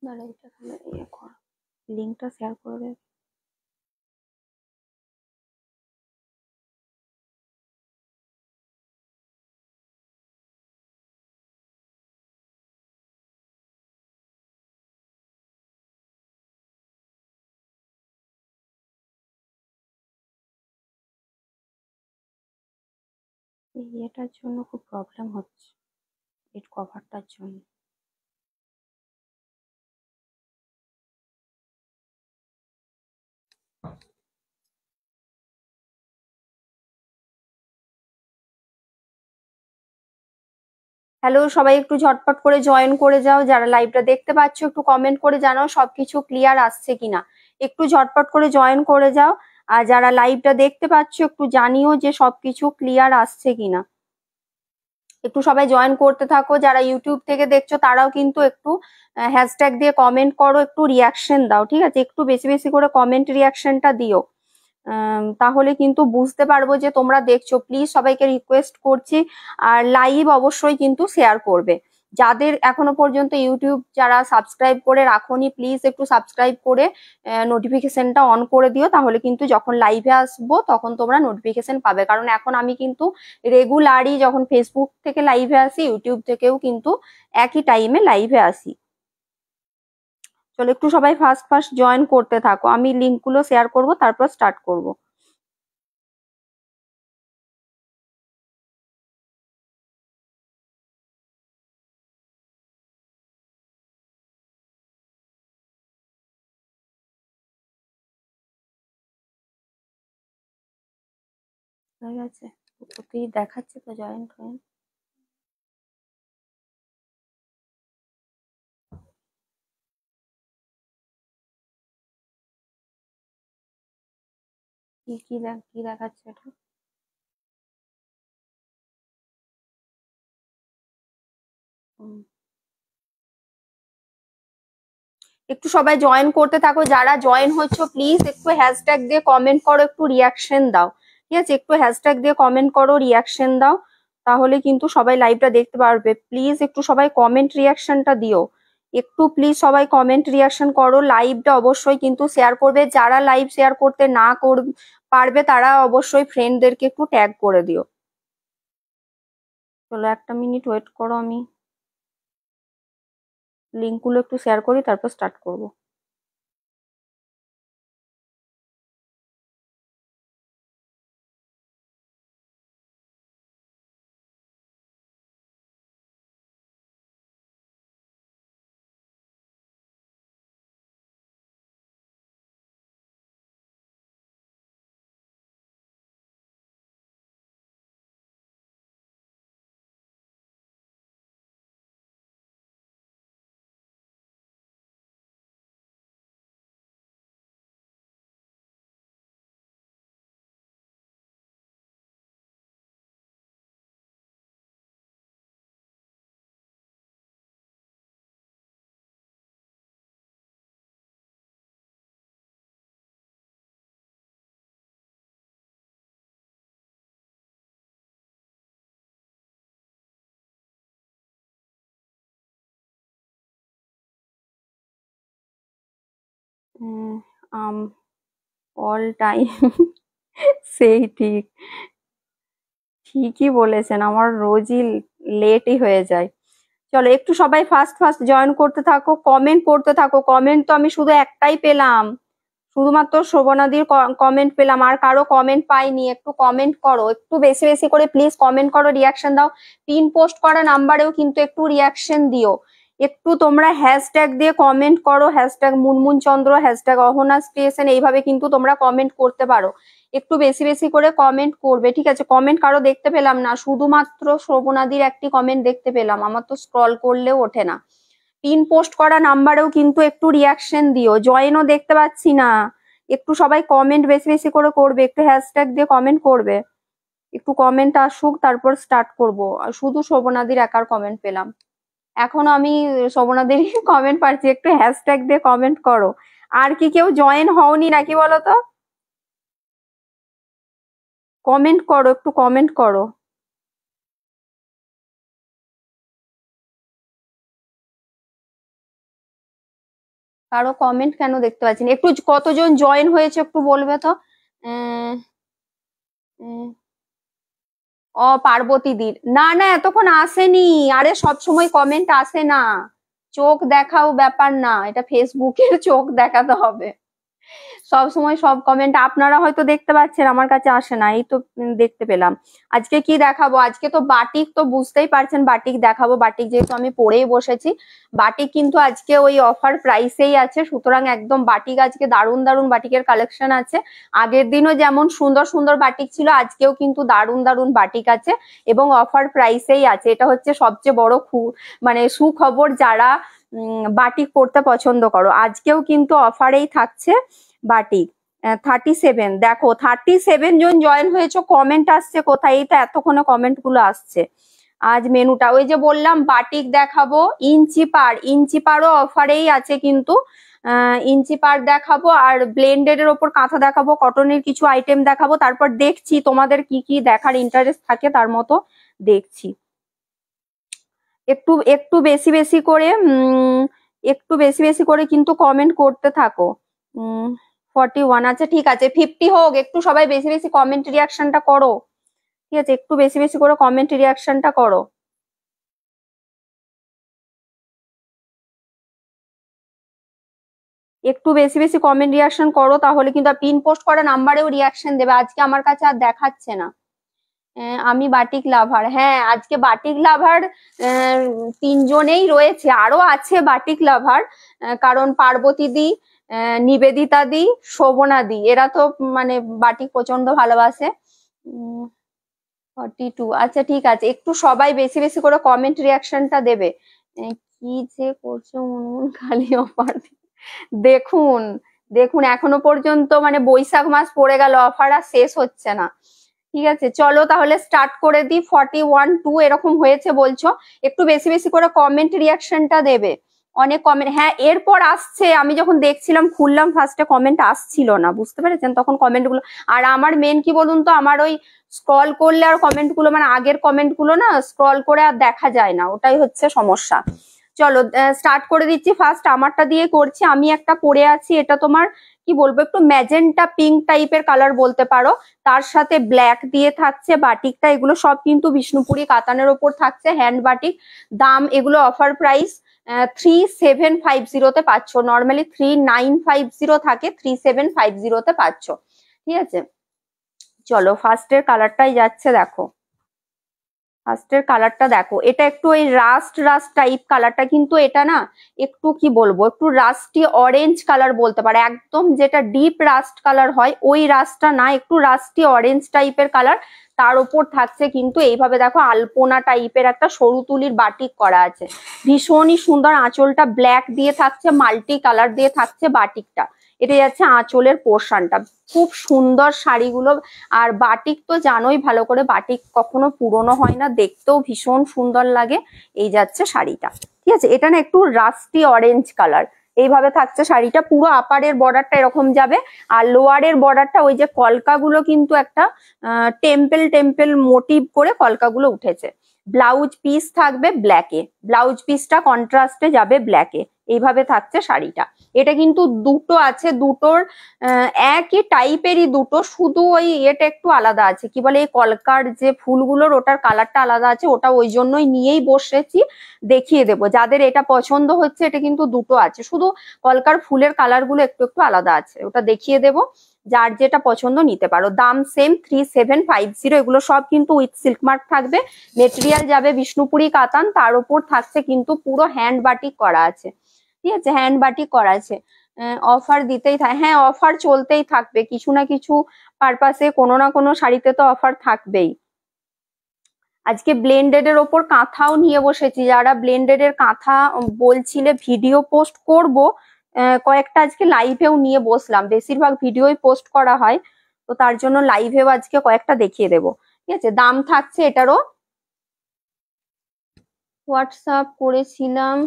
দাঁড়া, এটা ইয়ে কর, লিঙ্কটা শেয়ার করে দে। এটার জন্য খুব প্রবলেম হচ্ছে, এর কভারটার জন্য। হ্যালো, সবাই একটু ঝটপট করে জয়েন করে যাও। যারা লাইভটা দেখতে পাচ্ছ একটু কমেন্ট করে জানাও সবকিছু ক্লিয়ার আসছে কিনা। একটু ঝটপট করে জয়েন করে যাও। আর যারা লাইভটা দেখতে পাচ্ছ একটু জানিও যে সবকিছু ক্লিয়ার আসছে কিনা। একটু সবাই জয়েন করতে থাকো। যারা ইউটিউব থেকে দেখছো তারাও কিন্তু একটু হ্যাশট্যাগ দিয়ে কমেন্ট করো, একটু রিয়াকশন দাও, ঠিক আছে? একটু বেশি বেশি করে কমেন্ট রিয়াকশনটা দিও, তাহলে কিন্তু বুঝতে পারবো যে তোমরা দেখছো। প্লিজ সবাইকে রিকোয়েস্ট করছি, আর লাইভ অবশ্যই কিন্তু শেয়ার করবে। যাদের এখনো পর্যন্ত ইউটিউব যারা সাবস্ক্রাইব করে রাখোনি, প্লিজ একটু সাবস্ক্রাইব করে নোটিফিকেশনটা অন করে দিও, তাহলে কিন্তু যখন লাইভে আসবো তখন তোমরা নোটিফিকেশন পাবে। কারণ এখন আমি কিন্তু রেগুলারই যখন ফেসবুক থেকে লাইভে আসি, ইউটিউব থেকেও কিন্তু একই টাইমে লাইভে আসি। চলো একটু সবাই ফার্স্ট ফার্স্ট জয়েন করতে থাকো, আমি লিঙ্কগুলো শেয়ার করব, তারপর স্টার্ট করব। হয়ে গেছে? ওতেই দেখাচ্ছে তো জয়েন্ট হয়ে। কি দেখাচ্ছে এটা? একটু সবাই জয়েন করতে থাকো। যারা জয়েন হচ্ছে প্লিজ একটু হ্যাশট্যাগ দিয়ে কমেন্ট করো, একটু রিয়াকশন দাও, ঠিক আছে? একটু হ্যাশট্যাগ দিয়ে কমেন্ট করো, রিয়াকশন দাও, তাহলে কিন্তু সবাই লাইভটা দেখতে পারবে। প্লিজ একটু সবাই কমেন্ট রিয়াকশনটা দিও, একটু প্লিজ সবাই কমেন্ট রিয়াকশন করো। লাইভটা অবশ্যই কিন্তু শেয়ার করবে। যারা লাইভ শেয়ার করতে না পারবে তারা অবশ্যই ফ্রেন্ডদেরকে একটু ট্যাগ করে দিও। চলো একটা মিনিট ওয়েট করো, আমি লিঙ্কগুলো একটু শেয়ার করি, তারপর স্টার্ট করব। অল টাইম সেই ঠিক, ঠিকই বলেছেন, আমার রোজই লেটই হয়ে যায়। চলো একটু সবাই ফার্স্ট ফার্স্ট জয়েন করতে থাকো, কমেন্ট করতে থাকো। কমেন্ট তো আমি শুধু একটাই পেলাম, শুধুমাত্র শোভনাদির কমেন্ট পেলাম, আর কারো কমেন্ট পাইনি। একটু কমেন্ট করো, একটু বেশি বেশি করে প্লিজ কমেন্ট করো, রিয়াকশন দাও। পিন পোস্ট করা নাম্বারেও কিন্তু একটু রিয়াকশন দিও। একটু তোমরা হ্যাশট্যাগ দিয়ে কমেন্ট করো, হ্যাশট্যাগ মুনমুন চন্দ্র, হ্যাশট্যাগ অহনা ক্রিয়েশন, এইভাবে কিন্তু তোমরা কমেন্ট করতে পারো। একটু বেশি বেশি করে কমেন্ট করবে, ঠিক আছে? কমেন্ট কারো দেখতে পেলাম না, শুধুমাত্র শোভনাদির একটি কমেন্ট দেখতে পেলাম, আমার তো স্ক্রল করলেও ওঠে না। পিন পোস্ট করা নাম্বারেও কিন্তু একটু রিয়াকশন দিও, জয়েনও দেখতে পাচ্ছি না। একটু সবাই কমেন্ট বেশি বেশি করে করবে, একটু হ্যাশট্যাগ দিয়ে কমেন্ট করবে। একটু কমেন্ট আসুক, তারপর স্টার্ট করব। শুধু শোভনাদির একার কমেন্ট পেলাম, এখনো আমি শোভনাদির কমেন্ট পাচ্ছি। একটু হ্যাশট্যাগ দিয়ে কমেন্ট করো। আর কি কেউ জয়েন হওনি নাকি বলো তো? কমেন্ট করো, একটু কমেন্ট করো। কারো কমেন্ট কেন দেখতে পাচ্ছি না? একটু কতজন জয়েন হয়েছে একটু বলবে তো। পার্বতীদির না না এতক্ষণ আসেনি। আরে সব সময় কমেন্ট আসে না, চোখ দেখাও ব্যাপার না, এটা ফেসবুকের চোখ দেখাতে হবে। সব সময় সব কমেন্ট আপনারা হয়তো দেখতে পাচ্ছেন, আমার কাছে আসে না। এই তো দেখতে পেলাম। আজকে কি দেখাবো? আজকে তো বাটিক, তো বুঝতেই পারছেন বাটিক দেখাবো। বাটিক যেহেতু আমি পরেই বসেছি, বাটিক কিন্তু আজকে ওই অফার প্রাইসেই আছে, সুতরাং একদম বাটিক আজকে দারুণ দারুণ বাটিকের কালেকশন আছে। আগের দিনও যেমন সুন্দর সুন্দর বাটিক ছিল, আজকেও কিন্তু দারুণ দারুণ বাটিক আছে এবং অফার প্রাইসেই আছে। এটা হচ্ছে সবচেয়ে বড় মানে সুখবর যারা বাটিক পরতে পছন্দ করো। আজকেও কিন্তু অফারেই থাকছে বাটিক। 37, দেখো 37 জন জয়েন হয়েছে। কমেন্ট আসছে কোথায়? এই তো এতক্ষণে কমেন্ট গুলো আসছে। আজ মেনুটা ওই যে বললাম বাটিক দেখাবো, ইঞ্চি পারও অফারেই আছে কিন্তু। ইঞ্চি পার দেখাবো আর ব্লেন্ডেড এর ওপর কাঁথা দেখাবো, কটনের কিছু আইটেম দেখাবো, তারপর দেখছি তোমাদের কি কি দেখার ইন্টারেস্ট থাকে তার মতো দেখছি। একটু একটু বেশি বেশি করে কিন্তু কমেন্ট করতে থাকো। 41, আচ্ছা ঠিক আছে 50 হোক। একটু সবাই বেশি বেশি কমেন্ট রিয়াকশনটা করো, ঠিক আছে? একটু বেশি বেশি করে কমেন্ট রিয়াকশনটা করো। একটু বেশি বেশি কমেন্ট রিয়াকশন করো, তাহলে কিন্তু পিন পোস্ট করা নাম্বারেও রিয়াকশন দেবে। আজকে আমার কাছে আর দেখাচ্ছে না। আমি বাটিক লাভার, হ্যাঁ আজকে বাটিক লাভার 3 জনেই রয়েছে, আরো আছে বাটিক লাভার। কারণ পার্বতী দি, নিবেদিতা দি, শোভনা দি, এরা তো মানে বাটিক প্রচন্ড ভালোবাসে। 42, আচ্ছা ঠিক আছে। একটু সবাই বেশি বেশি করে কমেন্ট রিয়াকশনটা দেবে। কি যে করছো মুনমুন, খালি অফার। দেখুন দেখুন এখনো পর্যন্ত মানে বৈশাখ মাস পড়ে গেল, অফার আর শেষ হচ্ছে না। ঠিক আছে চলো তাহলে স্টার্ট করে দিই। 41, 2 এরকম হয়েছে বলছো, একটু বেশি বেশি করে কমেন্ট রিয়াকশনটা দেবে। অনেক কমেন্ট, হ্যাঁ এরপর আসছে। আমি যখন দেখছিলাম খুললাম ফার্স্টে কমেন্ট আসছিল না, বুঝতে পেরেছেন? তখন কমেন্ট গুলো, আর আমার মেন কি বলুন তো, আমার ওই স্ক্রল করলে আর কমেন্ট গুলো মানে আগের কমেন্ট গুলো না স্ক্রল করে আর দেখা যায় না, ওটাই হচ্ছে সমস্যা। চলো স্টার্ট করে দিচ্ছি। ফার্স্ট আমারটা দিয়ে করছি। আমি একটা পরে আছি, এটা তোমার কি বলবো একটু ম্যাজেন্টা পিঙ্ক টাইপের কালার বলতে পারো, তার সাথে ব্ল্যাক দিয়ে থাকছে বাটিকটা। এগুলো সব কিন্তু বিষ্ণুপুরি কাতানের ওপর থাকছে, হ্যান্ড বাটিক। দাম এগুলো অফার প্রাইস 3750 তে পাচ্ছ। নর্মালি 3950 থাকে, 3750 তে পাচ্ছ। ঠিক আছে চলো ফার্স্টের কালারটাই যাচ্ছে, দেখো ফার্স্টের কালারটা দেখো। এটা একটু ওই রাস্ট টাইপ কালারটা, কিন্তু এটা না একটু কি বলবো একটু রাস্টি অরেঞ্জ কালার বলতে পারে। একদম যেটা ডিপ রাস্ট কালার হয় ওই রাস্টটা না, একটু রাস্টি অরেঞ্জ টাইপের কালার। তার উপর থাকছে কিন্তু এইভাবে দেখো আলপনা টাইপের একটা সরু তুলির বাটিক করা আছে। ভীষণই সুন্দর। আঁচলটা ব্ল্যাক দিয়ে থাকছে, মাল্টি কালার দিয়ে থাকছে বাটিকটা। এটা যাচ্ছে আঁচলের পোর্শনটা। খুব সুন্দর শাড়িগুলো। আর বাটিক তো জানোই ভালো করে, বাটিক কখনো পুরনো হয় না, দেখতেও ভীষণ সুন্দর লাগে। এই যাচ্ছে শাড়িটা, ঠিক আছে? এটা না একটু রাস্টি অরেঞ্জ কালার। এইভাবে থাকছে শাড়িটা। পুরো আপারের বর্ডারটা এরকম যাবে, আর লোয়ারের বর্ডারটা ওই যে কলকাগুলো কিন্তু একটা টেম্পল মোটিভ করে কলকাগুলো উঠেছে। ব্লাউজ পিস থাকবে ব্ল্যাকে, ব্লাউজ পিসটা কন্ট্রাস্টে যাবে ব্ল্যাকে। এইভাবে থাকছে শাড়িটা। এটা কিন্তু দুটো আছে, দুটোর একই টাইপেরই দুটো, শুধু ওই এটা একটু আলাদা আছে। কি বলে এই কলকার যে ফুলগুলোর ওটার কালারটা আলাদা আছে, ওটা ওই জন্যই নিয়েই বসেছি, দেখিয়ে দেবো। যাদের এটা পছন্দ হচ্ছে, এটা কিন্তু দুটো আছে, শুধু কলকার ফুলের কালার গুলো একটু একটু আলাদা আছে, ওটা দেখিয়ে দেবো। যার যেটা পছন্দ নিতে পারো। দাম সেম 3750। এগুলো সব কিন্তু উইথ সিল্ক মার্ক থাকবে। মেটেরিয়াল যাবে বিষ্ণুপুরি কাতান, তার উপর থাকছে কিন্তু পুরো হ্যান্ড বাটিক করা আছে। ঠিক আছে হ্যান্ড বাটিক করা আছে। অফার দিতেই থাকে, হ্যাঁ অফার চলতেই থাকবে, কিছু না কিছু পারপাসে কোনো না কোনো শাড়িতে তো অফার থাকবেই। আজকে ব্লেন্ডেড এর ওপর কাঁথাও নিয়ে বসেছি। যারা ব্লেন্ডেড এর কাঁথা বলছিলে ভিডিও পোস্ট করব, কয়েকটা আজকে লাইভেও নিয়ে বসলাম। বেশিরভাগ ভিডিওই পোস্ট করা হয়, তো তার জন্য লাইভেও আজকে কয়েকটা দেখিয়ে দেবো। ঠিক আছে দাম থাকছে এটারও, হোয়াটসঅ্যাপ করেছিলাম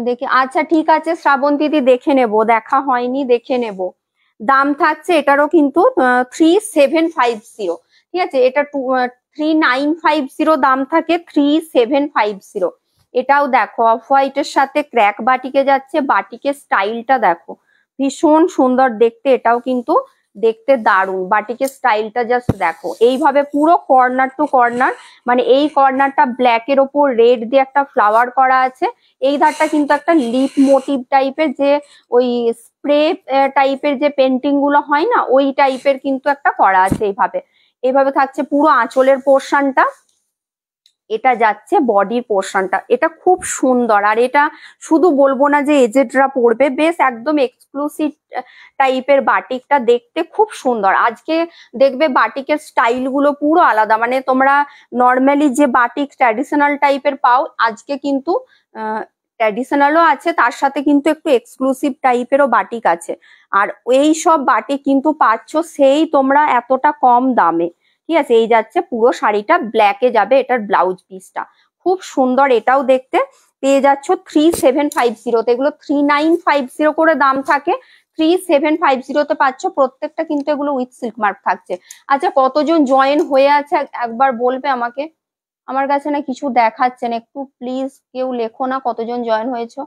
দেখে। আচ্ছা ঠিক আছে শ্রাবন্তী দি, দেখে নেব, দেখা হয়নি, দেখে নেব। দাম থাকছে এটারও কিন্তু 3750। ঠিক আছে এটা 3950 দাম থাকে, 3750। এটাও দেখো অফ হোয়াইটের সাথে ক্র্যাক বাটিকে যাচ্ছে, বাটিকের স্টাইলটা দেখো ভীষণ সুন্দর দেখতে, এটাও কিন্তু দেখতে দারুণ, বাটিকের স্টাইলটা জাস্ট দেখো এইভাবে পুরো কর্নার টু কর্নার, মানে এই কর্নারটা ব্ল্যাকের ওপর রেড দিয়ে একটা ফ্লাওয়ার করা আছে, এই ধারটা কিন্তু একটা লিপ মোটিভ টাইপের, যে ওই স্প্রে টাইপের যে পেন্টিং গুলো হয় না ওই টাইপের কিন্তু একটা করা আছে এইভাবে। এইভাবে থাকছে পুরো আঁচলের পোর্শনটা, এটা যাচ্ছে বডির পোর্শনটা, এটা খুব সুন্দর। আর এটা শুধু বলবো না যে এজেডরা পরবে, বেশ একদম এক্সক্লুসিভ টাইপের বাটিকটা, দেখতে খুব সুন্দর। আজকে দেখবে বাটিকের স্টাইল গুলো পুরো আলাদা, মানে তোমরা নর্মালি যে বাটিক ট্র্যাডিশনাল টাইপের পাও, আজকে কিন্তু ট্র্যাডিশনালও আছে, তার সাথে কিন্তু একটু এক্সক্লুসিভ টাইপেরও বাটিক আছে। আর এই সব বাটিক কিন্তু পাচ্ছ সেই তোমরা এতটা কম দামে, ঠিক আছে। এই যাচ্ছে পুরো শাড়িটা ব্ল্যাকে যাবে, এটার ব্লাউজ পিসটা খুব সুন্দর, এটাও দেখতে পেয়ে যাচ্ছ 3750 এগুলো 3950 করে দাম থাকে, 3750 পাচ্ছ প্রত্যেকটা, কিন্তু এগুলো উইথ সিল্ক মার্ক থাকছে। আচ্ছা কতজন জয়েন হয়ে আছে একবার বলবে আমাকে, আমার কাছে না কিছু দেখাচ্ছে না, একটু প্লিজ কেউ লেখো না কতজন জয়েন হয়েছে।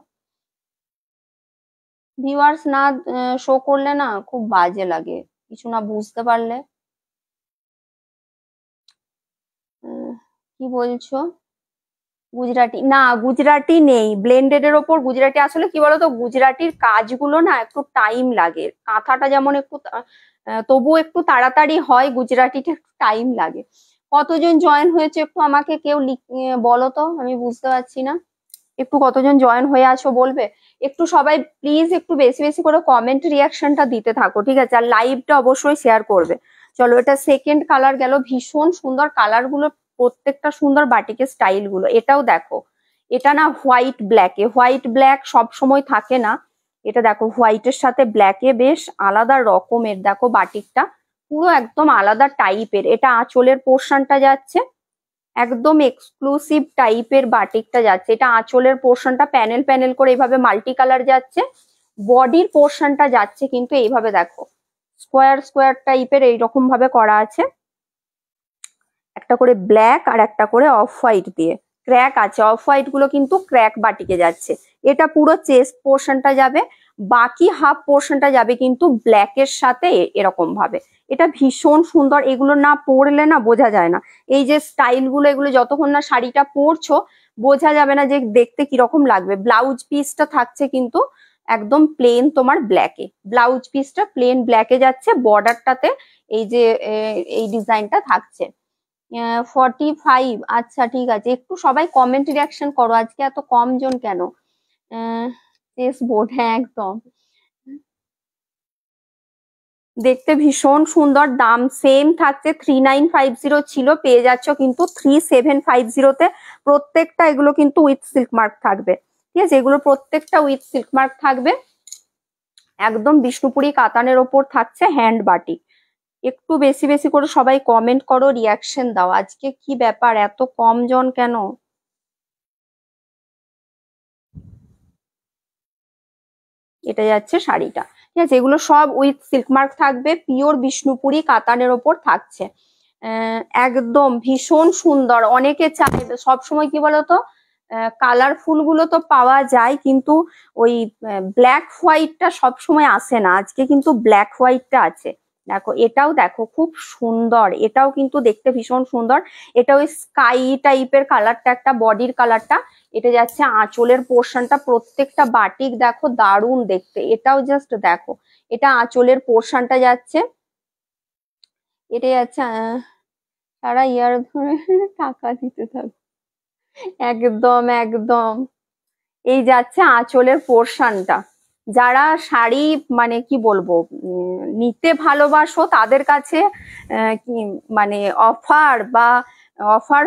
ভিউয়ার্স না শো করলে না খুব বাজে লাগে, কিছু না বুঝতে পারলে। কি বলছো? গুজরাটি না, গুজরাটি নেই, ব্লেন্ডেড এর ওপর গুজরাটি। আসলে কি বলতো গুজরাটির কাজগুলো না একটু টাইম লাগে, কাঁথাটা যেমন একটু তবুও একটু তাড়াতাড়ি হয়, গুজরাটিটা একটু টাইম লাগে। কতজন জয়েন হয়েছে একটু আমাকে কেউ বলো তো, আমি বুঝতে পারছি না। একটু কতজন জয়েন হয়ে আছো বলবে একটু সবাই প্লিজ, একটু বেশি বেশি করে কমেন্ট রিয়াকশনটা দিতে থাকো, ঠিক আছে। আর লাইভটা অবশ্যই শেয়ার করবে। চলো এটা সেকেন্ড কালার গেল, ভীষণ সুন্দর কালার গুলো, প্রত্যেকটা সুন্দর বাটিকের স্টাইল গুলো। এটাও দেখো, এটা না হোয়াইট ব্ল্যাকে, হোয়াইট ব্ল্যাক সব সময় থাকে না, এটা দেখো হোয়াইটের সাথে ব্ল্যাকে বেশ আলাদা রকমের, দেখো বাটিকটা পুরো একদম আলাদা টাইপের। এটা আঁচলের পোর্শনটা যাচ্ছে একদম এক্সক্লুসিভ টাইপের বাটিকটা যাচ্ছে, এটা আঁচলের পোর্শনটা প্যানেল প্যানেল করে এইভাবে মাল্টি কালার যাচ্ছে, বডির পোর্শনটা যাচ্ছে কিন্তু এইভাবে দেখো স্কোয়ার স্কোয়ার টাইপের এইরকম ভাবে করা আছে, একটা করে ব্ল্যাক আর একটা করে অফ হোয়াইট দিয়ে ক্র্যাক আছে, অফ হোয়াইট গুলো কিন্তু ক্র্যাক বাটিকে যাচ্ছে। এটা পুরো চেস্ট পোর্শনটা যাবে, বাকি হাফ পোর্শনটা যাবে কিন্তু ব্ল্যাকের সাথে এরকম ভাবে। এটা ভীষণ সুন্দর, এগুলো না পরলে না বোঝা যায় না, এই যে স্টাইল গুলো এগুলো যতক্ষণ না শাড়িটা পরছো বোঝা যাবে না যে দেখতে কিরকম লাগবে। ব্লাউজ পিসটা থাকছে কিন্তু একদম প্লেন তোমার ব্ল্যাকে, ব্লাউজ পিসটা প্লেন ব্ল্যাকে যাচ্ছে, বর্ডারটাতে এই যে এই ডিজাইনটা থাকছে। 45, আচ্ছা ঠিক আছে, একটু সবাই কমেন্ট রিয়াকশন করো, আজকে এত কম জন কেন। চেস বোর্ড, হ্যাঁ একদম দেখতে ভীষণ সুন্দর, দাম সেম থাকছে 3950 ছিল, পেয়ে যাচ্ছ কিন্তু 3750-তে। প্রত্যেকটা এগুলো কিন্তু উইথ সিল্ক মার্ক থাকবে, ঠিক আছে, এগুলো প্রত্যেকটা উইথ সিল্ক মার্ক থাকবে, একদম বিষ্ণুপুরি কাতানের ওপর থাকছে হ্যান্ড বাটিক। একটু বেশি বেশি করে সবাই কমেন্ট করো, রিয়াকশন দাও, আজকে কি ব্যাপার এত কম জন কেন। এটা যাচ্ছে শাড়িটা, ঠিক আছে, এগুলো সব উইথ সিল্ক মার্ক থাকবে, পিওর বিষ্ণুপুরি কাতানের ওপর থাকছে, একদম ভীষণ সুন্দর। অনেকে চাইবে সবসময় কি বলতো কালারফুল গুলো তো পাওয়া যায় কিন্তু ওই ব্ল্যাক হোয়াইটটা সবসময় আসে না, আজকে কিন্তু ব্ল্যাক হোয়াইটটা আছে। দেখো এটাও দেখো খুব সুন্দর, এটাও কিন্তু দেখতে ভীষণ সুন্দর, এটা ওই স্কাই টাইপের কালারটা, একটা বডির কালারটা, এটা যাচ্ছে আঁচলের পোর্শনটা, প্রত্যেকটা বাটিক দেখো দারুণ দেখতে, এটাও জাস্ট দেখো, এটা আঁচলের পোর্শনটা যাচ্ছে, এটা যাচ্ছে সারা ইয়ার ধরে টাকা দিতে থাকো, একদম একদম এই যাচ্ছে আঁচলের পোর্শনটা। যারা শাড়ি মানে কি বলবো নিতে ভালোবাসো তাদের কাছে কি মানে অফার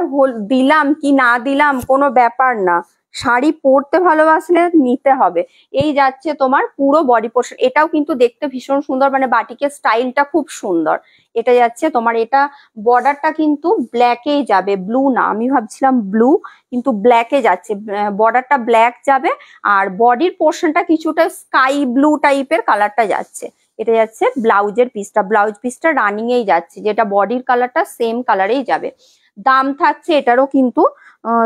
দিলাম কি না দিলাম কোনো ব্যাপার না, শাড়ি পরতে ভালোবাসলে নিতে হবে। এই যাচ্ছে তোমার পুরো বডি পোর্শন, এটাও কিন্তু দেখতে ভীষণ সুন্দর, মানে বাটিকের স্টাইলটা খুব সুন্দর। এটা যাচ্ছে তোমার, এটা বর্ডারটা কিন্তু ব্ল্যাকেই যাবে, ব্লু না, আমি ভাবছিলাম ব্লু কিন্তু ব্ল্যাকে যাচ্ছে, বর্ডারটা ব্ল্যাক যাবে, আর বডির পোর্শনটা কিছুটা স্কাই ব্লু টাইপের কালারটা যাচ্ছে। এটা যাচ্ছে ব্লাউজের পিসটা, ব্লাউজ পিসটা রানিং এই যাচ্ছে, যেটা বডির কালারটা সেম কালারেই যাবে। দাম থাকছে এটারও কিন্তু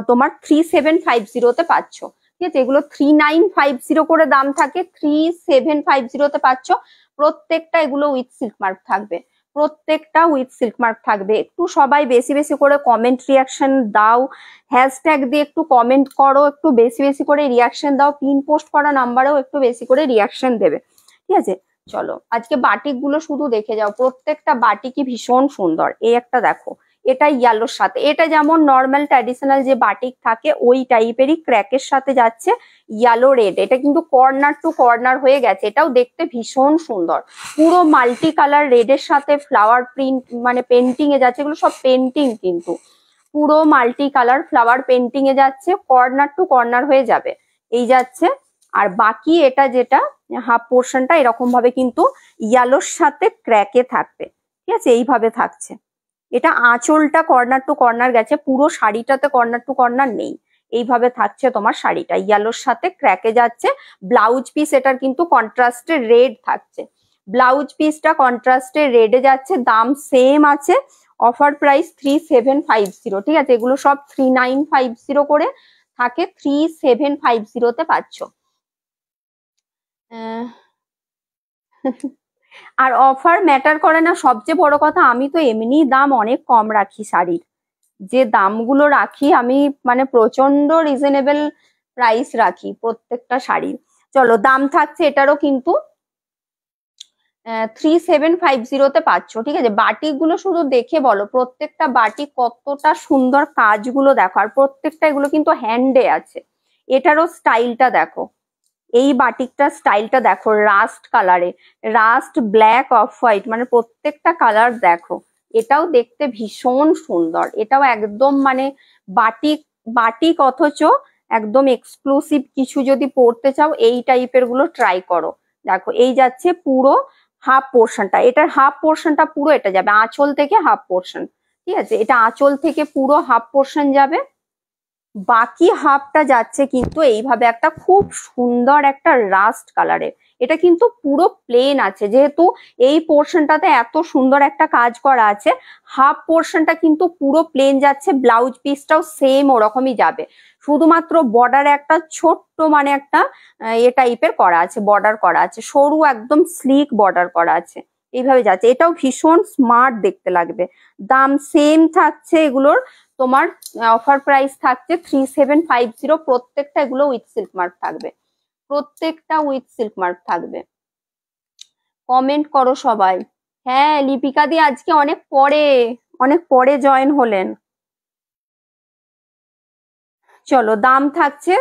তোমার 3750 পাচ্ছ। ঠিক আছে, এগুলো 3950 করে দাম থাকে, 3750 পাচ্ছ। প্রত্যেকটা এগুলো উইথ সিল্ক মার্ক থাকবে, প্রত্যেকটা উইথ সিল্ক মার্ক থাকবে। একটু সবাই বেশি বেশি করে কমেন্ট রিয়াকশন দাও, হ্যাশট্যাগ দিয়ে একটু কমেন্ট করো, একটু বেশি বেশি করে রিয়াকশন দাও, পিন পোস্ট করা নাম্বারেও একটু বেশি করে রিয়াকশন দেবে। ঠিক আছে, চলো আজকে বাটিক গুলো শুধু দেখে যাও, প্রত্যেকটা বাটিকই ভীষণ সুন্দর। এই একটা দেখো, এটা ইয়েলোর সাথে, এটা যেমন নর্মাল ট্র্যাডিশনাল যে বাটিক থাকে ওই টাইপেরই ক্র্যাকের সাথে যাচ্ছে ইয়েলো রেড। এটা কিন্তু কর্নার টু কর্নার হয়ে গেছে, এটাও দেখতে ভীষণ সুন্দর। পুরো মাল্টি কালার রেডের সাথে ফ্লাওয়ার প্রিন্ট মানে পেন্টিং এ যাচ্ছে, এগুলো সব পেন্টিং কিন্তু পুরো মাল্টি কালার ফ্লাওয়ার পেন্টিং এ যাচ্ছে, কর্নার টু কর্নার হয়ে যাবে এই যাচ্ছে। আর বাকি এটা যেটা হাফ পোর্শনটা এরকম ভাবে কিন্তু ইয়েলোর সাথে ক্র্যাকে থাকবে। ঠিক আছে, এইভাবে থাকছে। এটা আঁচলটা কর্নার টু কর্নার গেছে, পুরো শাড়িটাতে কর্নার টু কর্নার নেই, এইভাবে থাকছে তোমার শাড়িটা, ইয়েলোর সাথে ক্র্যাকে যাচ্ছে। ব্লাউজ পিস এটার কিন্তু কন্ট্রাস্টে রেড থাকছে, ব্লাউজ পিসটা কন্ট্রাস্টে রেডে যাচ্ছে। দাম সেম আছে, অফার প্রাইস 3750। ঠিক আছে, এগুলো সব 3950 করে থাকে, 3750 পাচ্ছ। আর অফার ম্যাটার করে না, সবচেয়ে বড় কথা আমি তো এমনি দাম অনেক কম রাখি শাড়ির, যে দামগুলো রাখি আমি মানে প্রচন্ড রিজনেবল প্রাইস রাখি প্রত্যেকটা শাড়ির। চলো দাম থাকছে এটারও কিন্তু 3750 পাচ্ছ। ঠিক আছে, বাটিক গুলো শুধু দেখে বলো, প্রত্যেকটা বাটিক কতটা সুন্দর, কাজগুলো দেখো, আর প্রত্যেকটা এগুলো কিন্তু হ্যান্ডে আছে। এটারও স্টাইলটা দেখো, এই বাটিকটা স্টাইলটা দেখো, রাস্ট কালারে, রাস্ট ব্ল্যাক অফ হোয়াইট, মানে প্রত্যেকটা কালার দেখো। এটাও দেখতে ভীষণ সুন্দর, এটাও একদম মানে বাটিক বাটিক অথচ একদম এক্সক্লুসিভ কিছু যদি পড়তে চাও এই টাইপের গুলো ট্রাই করো। দেখো এই যাচ্ছে পুরো হাফ পোর্শনটা, এটার হাফ পোর্শনটা পুরো এটা যাবে আঁচল থেকে হাফ পোর্শন। ঠিক আছে, এটা আঁচল থেকে পুরো হাফ পোর্শন যাবে, বাকি হাফটা যাচ্ছে কিন্তু এইভাবে একটা খুব সুন্দর একটা রাস্ট কালারের। এটা কিন্তু পুরো প্লেন আছে, যেহেতু এই পোর্শনটাতে এত সুন্দর একটা কাজ করা আছে, হাফ পোর্শনটা কিন্তু পুরো প্লেন যাচ্ছে। ব্লাউজ পিসটাও সেম ওরকমই যাবে, শুধুমাত্র বর্ডারে একটা ছোট্ট মানে একটা এ টাইপের করা আছে, বর্ডার করা আছে, সরু একদম স্লিক বর্ডার করা আছে, এইভাবে যাচ্ছে। এটাও ভীষণ স্মার্ট দেখতে লাগবে। দাম সেম থাকছে এগুলোর, তোমার অফার প্রাইস থাকছে 3750। প্রত্যেকটা এগুলো উইথ সিল্ক মার্ক থাকবে, প্রত্যেকটা উইথ সিল্ক মার্ক থাকবে। কমেন্ট করো সবাই। হ্যাঁ লিপিকা দি আজকে অনেক পরে জয়েন হলেন। চলো দাম থাকছে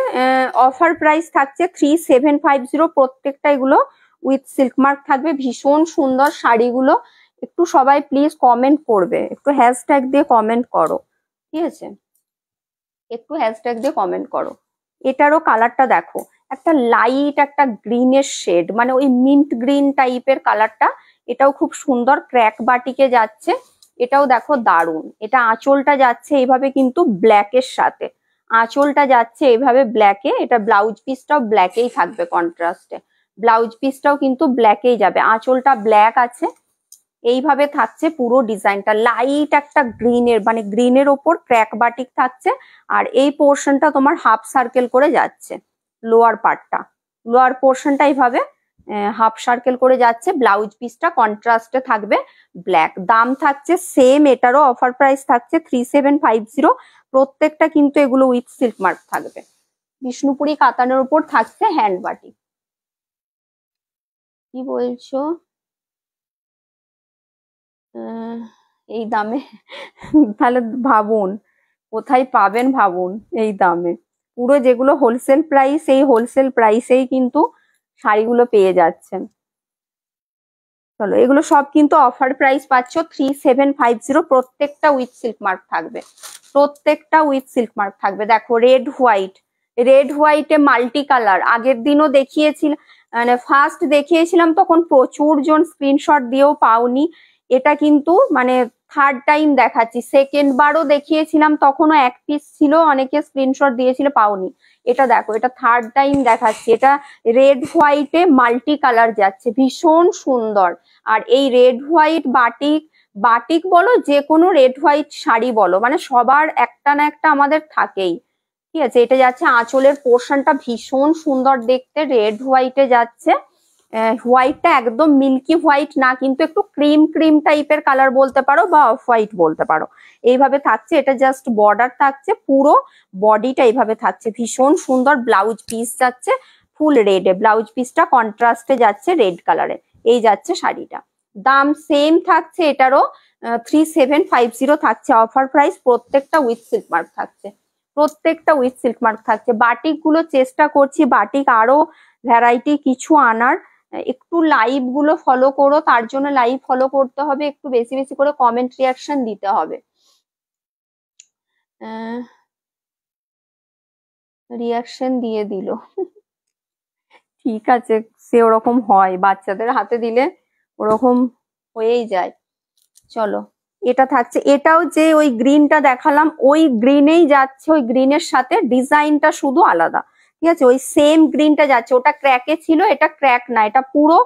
অফার প্রাইস থাকছে 3750। প্রত্যেকটা এগুলো উইথ সিল্ক মার্ক থাকবে, ভীষণ সুন্দর শাড়িগুলো। একটু সবাই প্লিজ কমেন্ট করবে, একটু হ্যাশট্যাগ দিয়ে কমেন্ট করো। ঠিক আছে, একটু হ্যাশট্যাগ দিয়ে কমেন্ট করো। এটারও কালারটা দেখো, একটা লাইট একটা গ্রিনের শেড, মানে ওই মিন্ট গ্রিন টাইপের কালারটা। এটাও খুব সুন্দর, ক্র্যাক বাটিকে যাচ্ছে। এটাও দেখো দারুণ। এটা আঁচলটা যাচ্ছে এইভাবে কিন্তু ব্ল্যাকের সাথে, আঁচলটা যাচ্ছে এইভাবে ব্ল্যাকে। এটা ব্লাউজ পিসটাও ব্ল্যাকেই থাকবে কন্ট্রাস্টে, ব্লাউজ পিসটাও কিন্তু ব্ল্যাকেই যাবে, আঁচলটা ব্ল্যাক আছে। এইভাবে থাকছে পুরো ডিজাইনটা, লাইট একটা গ্রিনের মানে গ্রিনের ওপর ক্র্যাক বাটিক থাকছে। আর এই পোর্শনটা তোমার হাফ সার্কেল করে যাচ্ছে, লোয়ার পার্টটা, লোয়ার পোর্শনটা এইভাবে হাফ সার্কেল করে যাচ্ছে। ব্লাউজ পিসটা কন্ট্রাস্টে থাকবে ব্ল্যাক। দাম থাকছে সেম, এটারও অফার প্রাইস থাকছে 3750। প্রত্যেকটা কিন্তু এগুলো উইথ সিল্ক মার্ক থাকবে। বিষ্ণুপুরি কাতানের উপর থাকছে হ্যান্ড বাটিক। কি বলছো? এই দামে? তাহলে ভাবুন কোথায় পাবেন, ভাবুন এই দামে। পুরো যেগুলো হোলসেল প্রাইস, এই হোলসেল প্রাইসেই কিন্তু শাড়িগুলো পেয়ে যাচ্ছেন। চলো এগুলো সব কিন্তু অফার প্রাইস পাচ্ছ 3750। প্রত্যেকটা উইথ সিল্ক মার্ক থাকবে, প্রত্যেকটা উইথ সিল্ক মার্ক থাকবে। দেখো রেড হোয়াইট, রেড হোয়াইটে মাল্টি কালার। আগের দিনও দেখিয়েছিলাম, মানে ফার্স্ট দেখিয়েছিলাম তখন প্রচুর জন স্ক্রিনশট দিয়েও পাওনি। এটা কিন্তু মানে থার্ড টাইম দেখাচ্ছি, সেকেন্ড বারও দেখিয়েছিলাম তখনও এক পিস ছিল, অনেকে স্ক্রিনশট দিয়েছিল পাওনি। এটা দেখো, এটা থার্ড টাইম দেখাচ্ছি। এটা রেড হোয়াইটে মাল্টি কালার যাচ্ছে, ভীষণ সুন্দর। আর এই রেড হোয়াইট বাটিক বাটিক বলো, যে কোনো রেড হোয়াইট শাড়ি বলো, মানে সবার একটা না একটা আমাদের থাকেই। ঠিক আছে, এটা যাচ্ছে আঁচলের পোর্শনটা ভীষণ সুন্দর দেখতে, রেড হোয়াইটে যাচ্ছে। হোয়াইটটা একদম মিল্কি হোয়াইট না, কিন্তু একটু ক্রিম ক্রিম টাইপের কালার বলতে পারো বা অফ হোয়াইট বলতে পারো। এইভাবে থাকছে, এটা জাস্ট বর্ডার থাকছে, পুরো বডিটা এইভাবে থাকছে, ভীষণ সুন্দর। ব্লাউজ পিস যাচ্ছে ফুল রেডে, ব্লাউজ পিসটা কন্ট্রাস্টে যাচ্ছে রেড কালারে। এই যাচ্ছে শাড়িটা, দাম সেম থাকছে এটারও 3750 থাকছে অফার প্রাইস। প্রত্যেকটা উইথ সিল্ক মার্ক থাকছে, প্রত্যেকটা উইথ সিল্ক মার্ক থাকছে। বাটিক গুলো চেষ্টা করছি বাটিক আরো ভ্যারাইটি কিছু আনার। একটু লাইভ গুলো ফলো করো, তার জন্য লাইভ ফলো করতে হবে, একটু বেশি বেশি করে কমেন্ট রিয়াকশন দিতে হবে। রিয়াকশন দিয়ে দিল, ঠিক আছে, সে ওরকম হয়, বাচ্চাদের হাতে দিলে ওরকম হয়েই যায়। চলো, এটা থাকছে, এটাও যে ওই গ্রিনটা দেখালাম ওই গ্রিনেই যাচ্ছে, ওই গ্রিনের সাথে ডিজাইনটা শুধু আলাদা। ঠিক আছে, ওই সেম গ্রিনটা যাচ্ছে, ওটা ক্র্যাকে ছিল, এটা ক্র্যাক না, এটা পুরো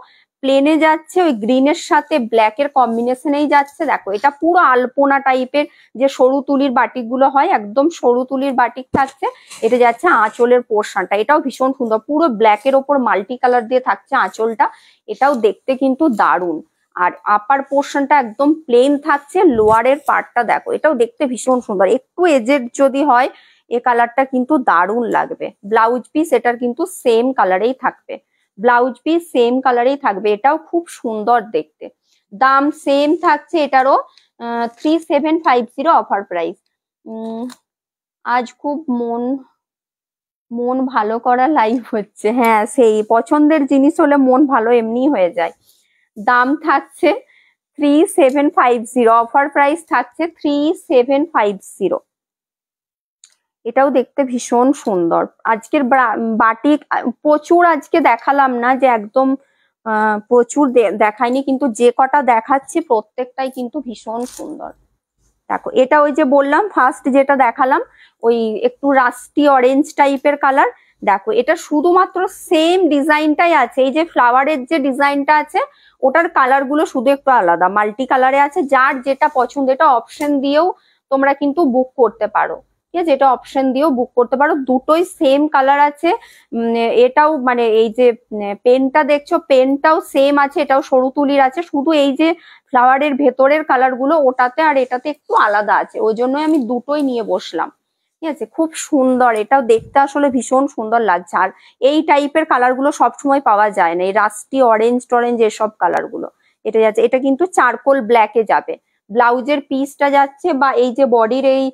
প্লেনে যাচ্ছে, ওই গ্রিনের সাথে ব্ল্যাকের কম্বিনেশনেই যাচ্ছে। দেখো, এটা পুরো আলপনা টাইপের, যে সরু তুলির বাটিক গুলো হয়, একদম সরু তুলির বাটিক থাকছে। এটা যাচ্ছে আঁচলের পোর্শনটা, এটাও ভীষণ সুন্দর, পুরো ব্ল্যাকের ওপর মাল্টি কালার দিয়ে থাকছে আঁচলটা, এটাও দেখতে কিন্তু দারুণ। আর আপার পোর্শনটা একদম প্লেন থাকছে, লোয়ারের পার্টটা দেখো, এটাও দেখতে ভীষণ সুন্দর। একটু এজেড যদি হয় এ কালারটা কিন্তু দারুণ লাগবে। ব্লাউজ পিস এটার কিন্তু সেম কালারেই থাকবে, ব্লাউজ পিস সেম কালারেই থাকবে, এটাও খুব সুন্দর দেখতে। দাম সেম থাকছে এটারও 3750 অফার প্রাইস। আজ খুব মন ভালো করা লাইভ হচ্ছে, হ্যাঁ সেই পছন্দের জিনিস হলে মন ভালো এমনি হয়ে যায়। দাম থাকছে 3750, অফার প্রাইস থাকছে 3750। এটাও দেখতে ভীষণ সুন্দর। আজকের বাটিক প্রচুর আজকে দেখালাম না, যে একদম প্রচুর দেখাইনি, কিন্তু যে কটা দেখাচ্ছি প্রত্যেকটাই কিন্তু ভীষণ সুন্দর। দেখো, এটা ওই যে বললাম ফার্স্ট যেটা দেখালাম, ওই একটু রাস্টি অরেঞ্জ টাইপের কালার। দেখো, এটা শুধুমাত্র সেম ডিজাইনটাই আছে, এই যে ফ্লাওয়ারের যে ডিজাইনটা আছে ওটার কালার গুলো শুধু একটু আলাদা, মাল্টি কালারে আছে। যার যেটা পছন্দ, এটা অপশন দিয়েও তোমরা কিন্তু বুক করতে পারো। ঠিক আছে, এটা অপশন দিয়েও বুক করতে পারো, দুটোই সেম কালার আছে। এটাও মানে এই যে পেনটা দেখছো, পেনটাও সেম আছে, এটাও সরু তুলির আছে, শুধু এই যে ফ্লাওয়ারের ভেতরের কালার গুলো ওটাতে আর এটাতে একটু আলাদা আছে, ওই জন্যই আমি দুটোই নিয়ে বসলাম। ঠিক আছে, খুব সুন্দর, এটাও দেখতে আসলে ভীষণ সুন্দর লাগছে। আর এই টাইপের কালার গুলো সবসময় পাওয়া যায় না, এই রাস্টি অরেঞ্জ টরেঞ্জ এসব কালার গুলো। এটা যাচ্ছে, এটা কিন্তু চারকোল ব্ল্যাকে যাবে, ব্লাউজের পিসটা যাচ্ছে বা এই যে বডির এই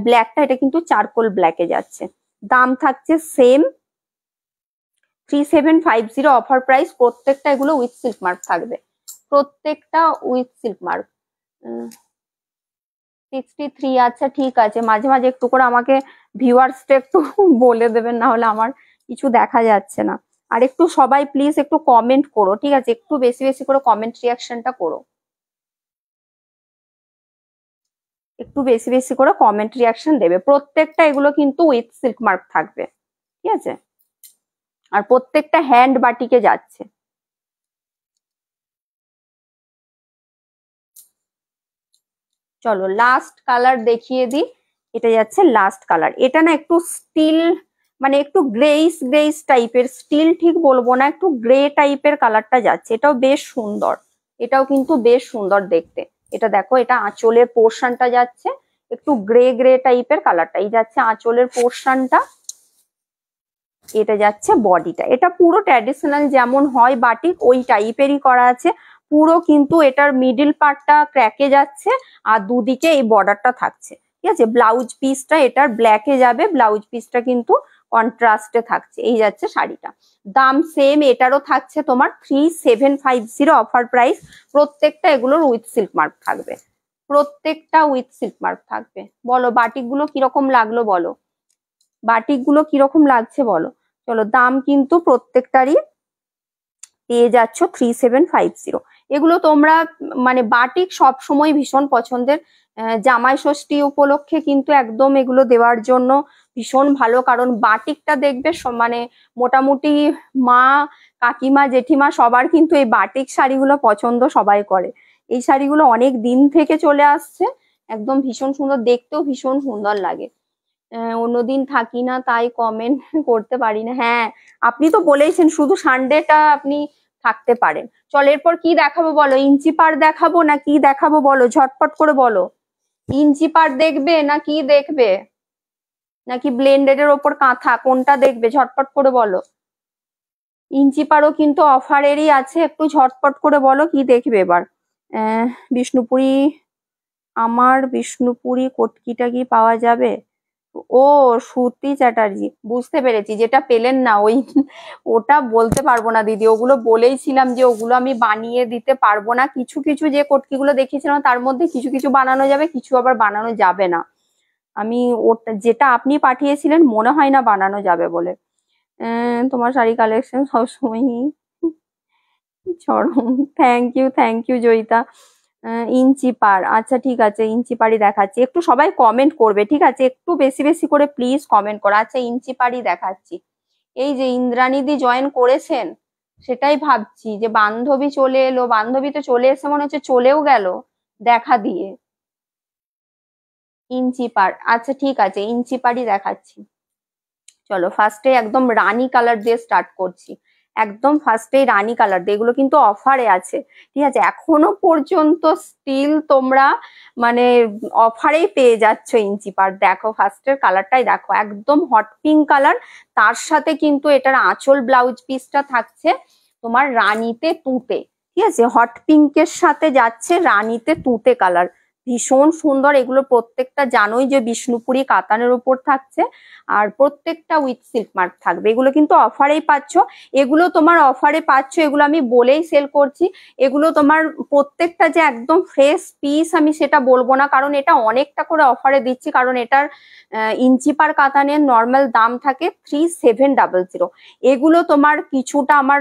ব্ল্যাকটা, এটা কিন্তু চারকোল ব্ল্যাকে যাচ্ছে। দাম থাকছে সেম 3750 অফার প্রাইস। প্রত্যেকটা এগুলো উইথ সিল্ক মার্ক থাকবে, প্রত্যেকটা উইথ সিল্ক মার্ক। 63, আচ্ছা ঠিক আছে, মাঝে মাঝে একটু করে আমাকে ভিউয়ার্সটা একটু বলে দেবেন, না হলে আমার কিছু দেখা যাচ্ছে না। আর একটু সবাই প্লিজ একটু কমেন্ট করো, ঠিক আছে, একটু বেশি বেশি করে কমেন্ট রিয়াকশনটা করো, একটু বেশি বেশি করে কমেন্ট রিয়াকশন দেবে। প্রত্যেকটা এগুলো কিন্তু উইথ সিল্ক মার্ক থাকবে, ঠিক আছে, আর প্রত্যেকটা হ্যান্ড বাটিকে যাচ্ছে। চলো লাস্ট কালার দেখিয়ে দিই, এটা যাচ্ছে লাস্ট কালার। এটা না একটু স্টিল, মানে একটু গ্রেইস গ্রেইস টাইপের, স্টিল ঠিক বলবো না, একটু গ্রে টাইপের কালারটা যাচ্ছে, এটাও বেশ সুন্দর, এটাও কিন্তু বেশ সুন্দর দেখতে। এটা দেখো, এটা আঁচলের পোর্শনটা যাচ্ছে একটু গ্রে গ্রে টাইপের কালারটা, এই যাচ্ছে আঁচলের পোর্শনটা, এটা যাচ্ছে বডিটা। এটা পুরো ট্র্যাডিশনাল যেমন হয় বাটিক ওই টাইপেরই করা আছে পুরো, কিন্তু এটার মিডিল পার্টটা ক্র্যাকে যাচ্ছে আর দুদিকে এই বর্ডারটা থাকছে। ঠিক আছে, ব্লাউজ পিসটা এটার ব্ল্যাকে যাবে, ব্লাউজ পিসটা কিন্তু কন্ট্রাস্টে থাকছে। এই যাচ্ছে শাড়িটা, দাম সেম এটারও থাকছে তোমার 3750 অফার প্রাইস। প্রত্যেকটা এগুলোর উইথ সিল্ক মার্ক থাকবে, প্রত্যেকটা উইথ সিল্ক মার্ক থাকবে। বলো বাটিক গুলো কিরকম লাগলো, বলো বাটিক গুলো কিরকম লাগছে বলো। চলো, দাম কিন্তু প্রত্যেকটারই পেয়ে যাচ্ছ 3750। এগুলো তোমরা মানে বাটিক সব সময় ভীষণ পছন্দের, জামাই ষষ্ঠী উপলক্ষে কিন্তু একদম এগুলো দেওয়ার জন্য ভীষণ ভালো, কারণ বাটিকটা দেখবে মানে মোটামুটি মা কাকিমা জেঠিমা সবার কিন্তু এই বাটিক শাড়িগুলো পছন্দ সবাই করে। এই শাড়িগুলো অনেক দিন থেকে চলে আসছে, একদম ভীষণ সুন্দর, দেখতেও ভীষণ সুন্দর লাগে। অন্যদিন থাকি না তাই কমেন্ট করতে পারি না। হ্যাঁ, আপনি তো বলেইছেন শুধু সানডেটা আপনি থাকতে পারেন। চল এরপর কি দেখাবো বলো, ইঞ্চি পার দেখাবো না কি দেখাবো বলো, ঝটপট করে বলো। ইঞ্চি পার দেখবে না কি দেখবে, নাকি ব্লেন্ডেড এর ওপর কাঁথা, কোনটা দেখবে ঝটপট করে বলো। ইঞ্চি পারও কিন্তু অফারেরই আছে, একটু ঝটপট করে বলো কি দেখবে এবার। বিষ্ণুপুরি, আমার বিষ্ণুপুরি কটকিটা কি পাওয়া যাবে? ও শ্রুতি চ্যাটার্জি, বুঝতে পেরেছি, যেটা পেলেন না ওই ওটা বলতে পারবো না দিদি, ওগুলো বলেইছিলাম যে ওগুলো আমি বানিয়ে দিতে পারবো না। কিছু কিছু যে কটকিগুলো দেখিয়েছিলাম তার মধ্যে কিছু কিছু বানানো যাবে, কিছু আবার বানানো যাবে না। আমি ওটা যেটা আপনি পাঠিয়েছিলেন মনে হয় না বানানো যাবে বলে। তোমার শাড়ি কালেকশন সবসময়ই চরম। Thank you Joyita. ইঞ্চি পার, আচ্ছা ঠিক আছে, ইঞ্চি পাড়ি দেখাচ্ছি, একটু সবাই কমেন্ট করবে ঠিক আছে, একটু বেশি বেশি করে প্লিজ কমেন্ট করো। আচ্ছা ইঞ্চি পাড়ি দেখাচ্ছি, এই যে ইন্দ্রাণীদি জয়েন করেছেন, সেটাই ভাবছি যে বান্ধবী চলে এলো, বান্ধবী তো চলে এসে মনে হচ্ছে চলেও গেল দেখা দিয়ে। ইঞ্চি পার, আচ্ছা ঠিক আছে, ইঞ্চি পাড়ি দেখাচ্ছি। চলো ফার্স্টে একদম রানী কালার দিয়ে স্টার্ট করছি, একদম ফার্স্টে রানী কালার দিয়ে, এগুলো কিন্তু অফারে আছে ঠিক আছে, এখনো পর্যন্ত স্টিল তোমরা মানে অফারেই পেয়ে যাচ্ছ ইঞ্চি পার। দেখো ফার্স্টের কালারটাই দেখো, একদম হট পিঙ্ক কালার, তার সাথে কিন্তু এটার আঁচল ব্লাউজ পিসটা থাকছে তোমার রানীতে তুঁতে, ঠিক আছে, হট পিঙ্কের সাথে যাচ্ছে রানীতে তুঁতে কালার, ভীষণ সুন্দর। এগুলো প্রত্যেকটা জানোই যে বিষ্ণুপুরি কাতানের উপর থাকছে, আর প্রত্যেকটা উইথ সিল্ক মার্ক থাকবে। এগুলো কিন্তু অফারেই পাচ্ছ, এগুলো তোমার অফারে পাচ্ছ, এগুলো আমি বলেই সেল করছি। এগুলো তোমার প্রত্যেকটা যে একদম ফ্রেশ পিস আমি সেটা বলবো না, কারণ এটা অনেকটা করে অফারে দিচ্ছি, কারণ এটার ইঞ্চি পার কাতানের নর্মাল দাম থাকে 3700। এগুলো তোমার কিছুটা আমার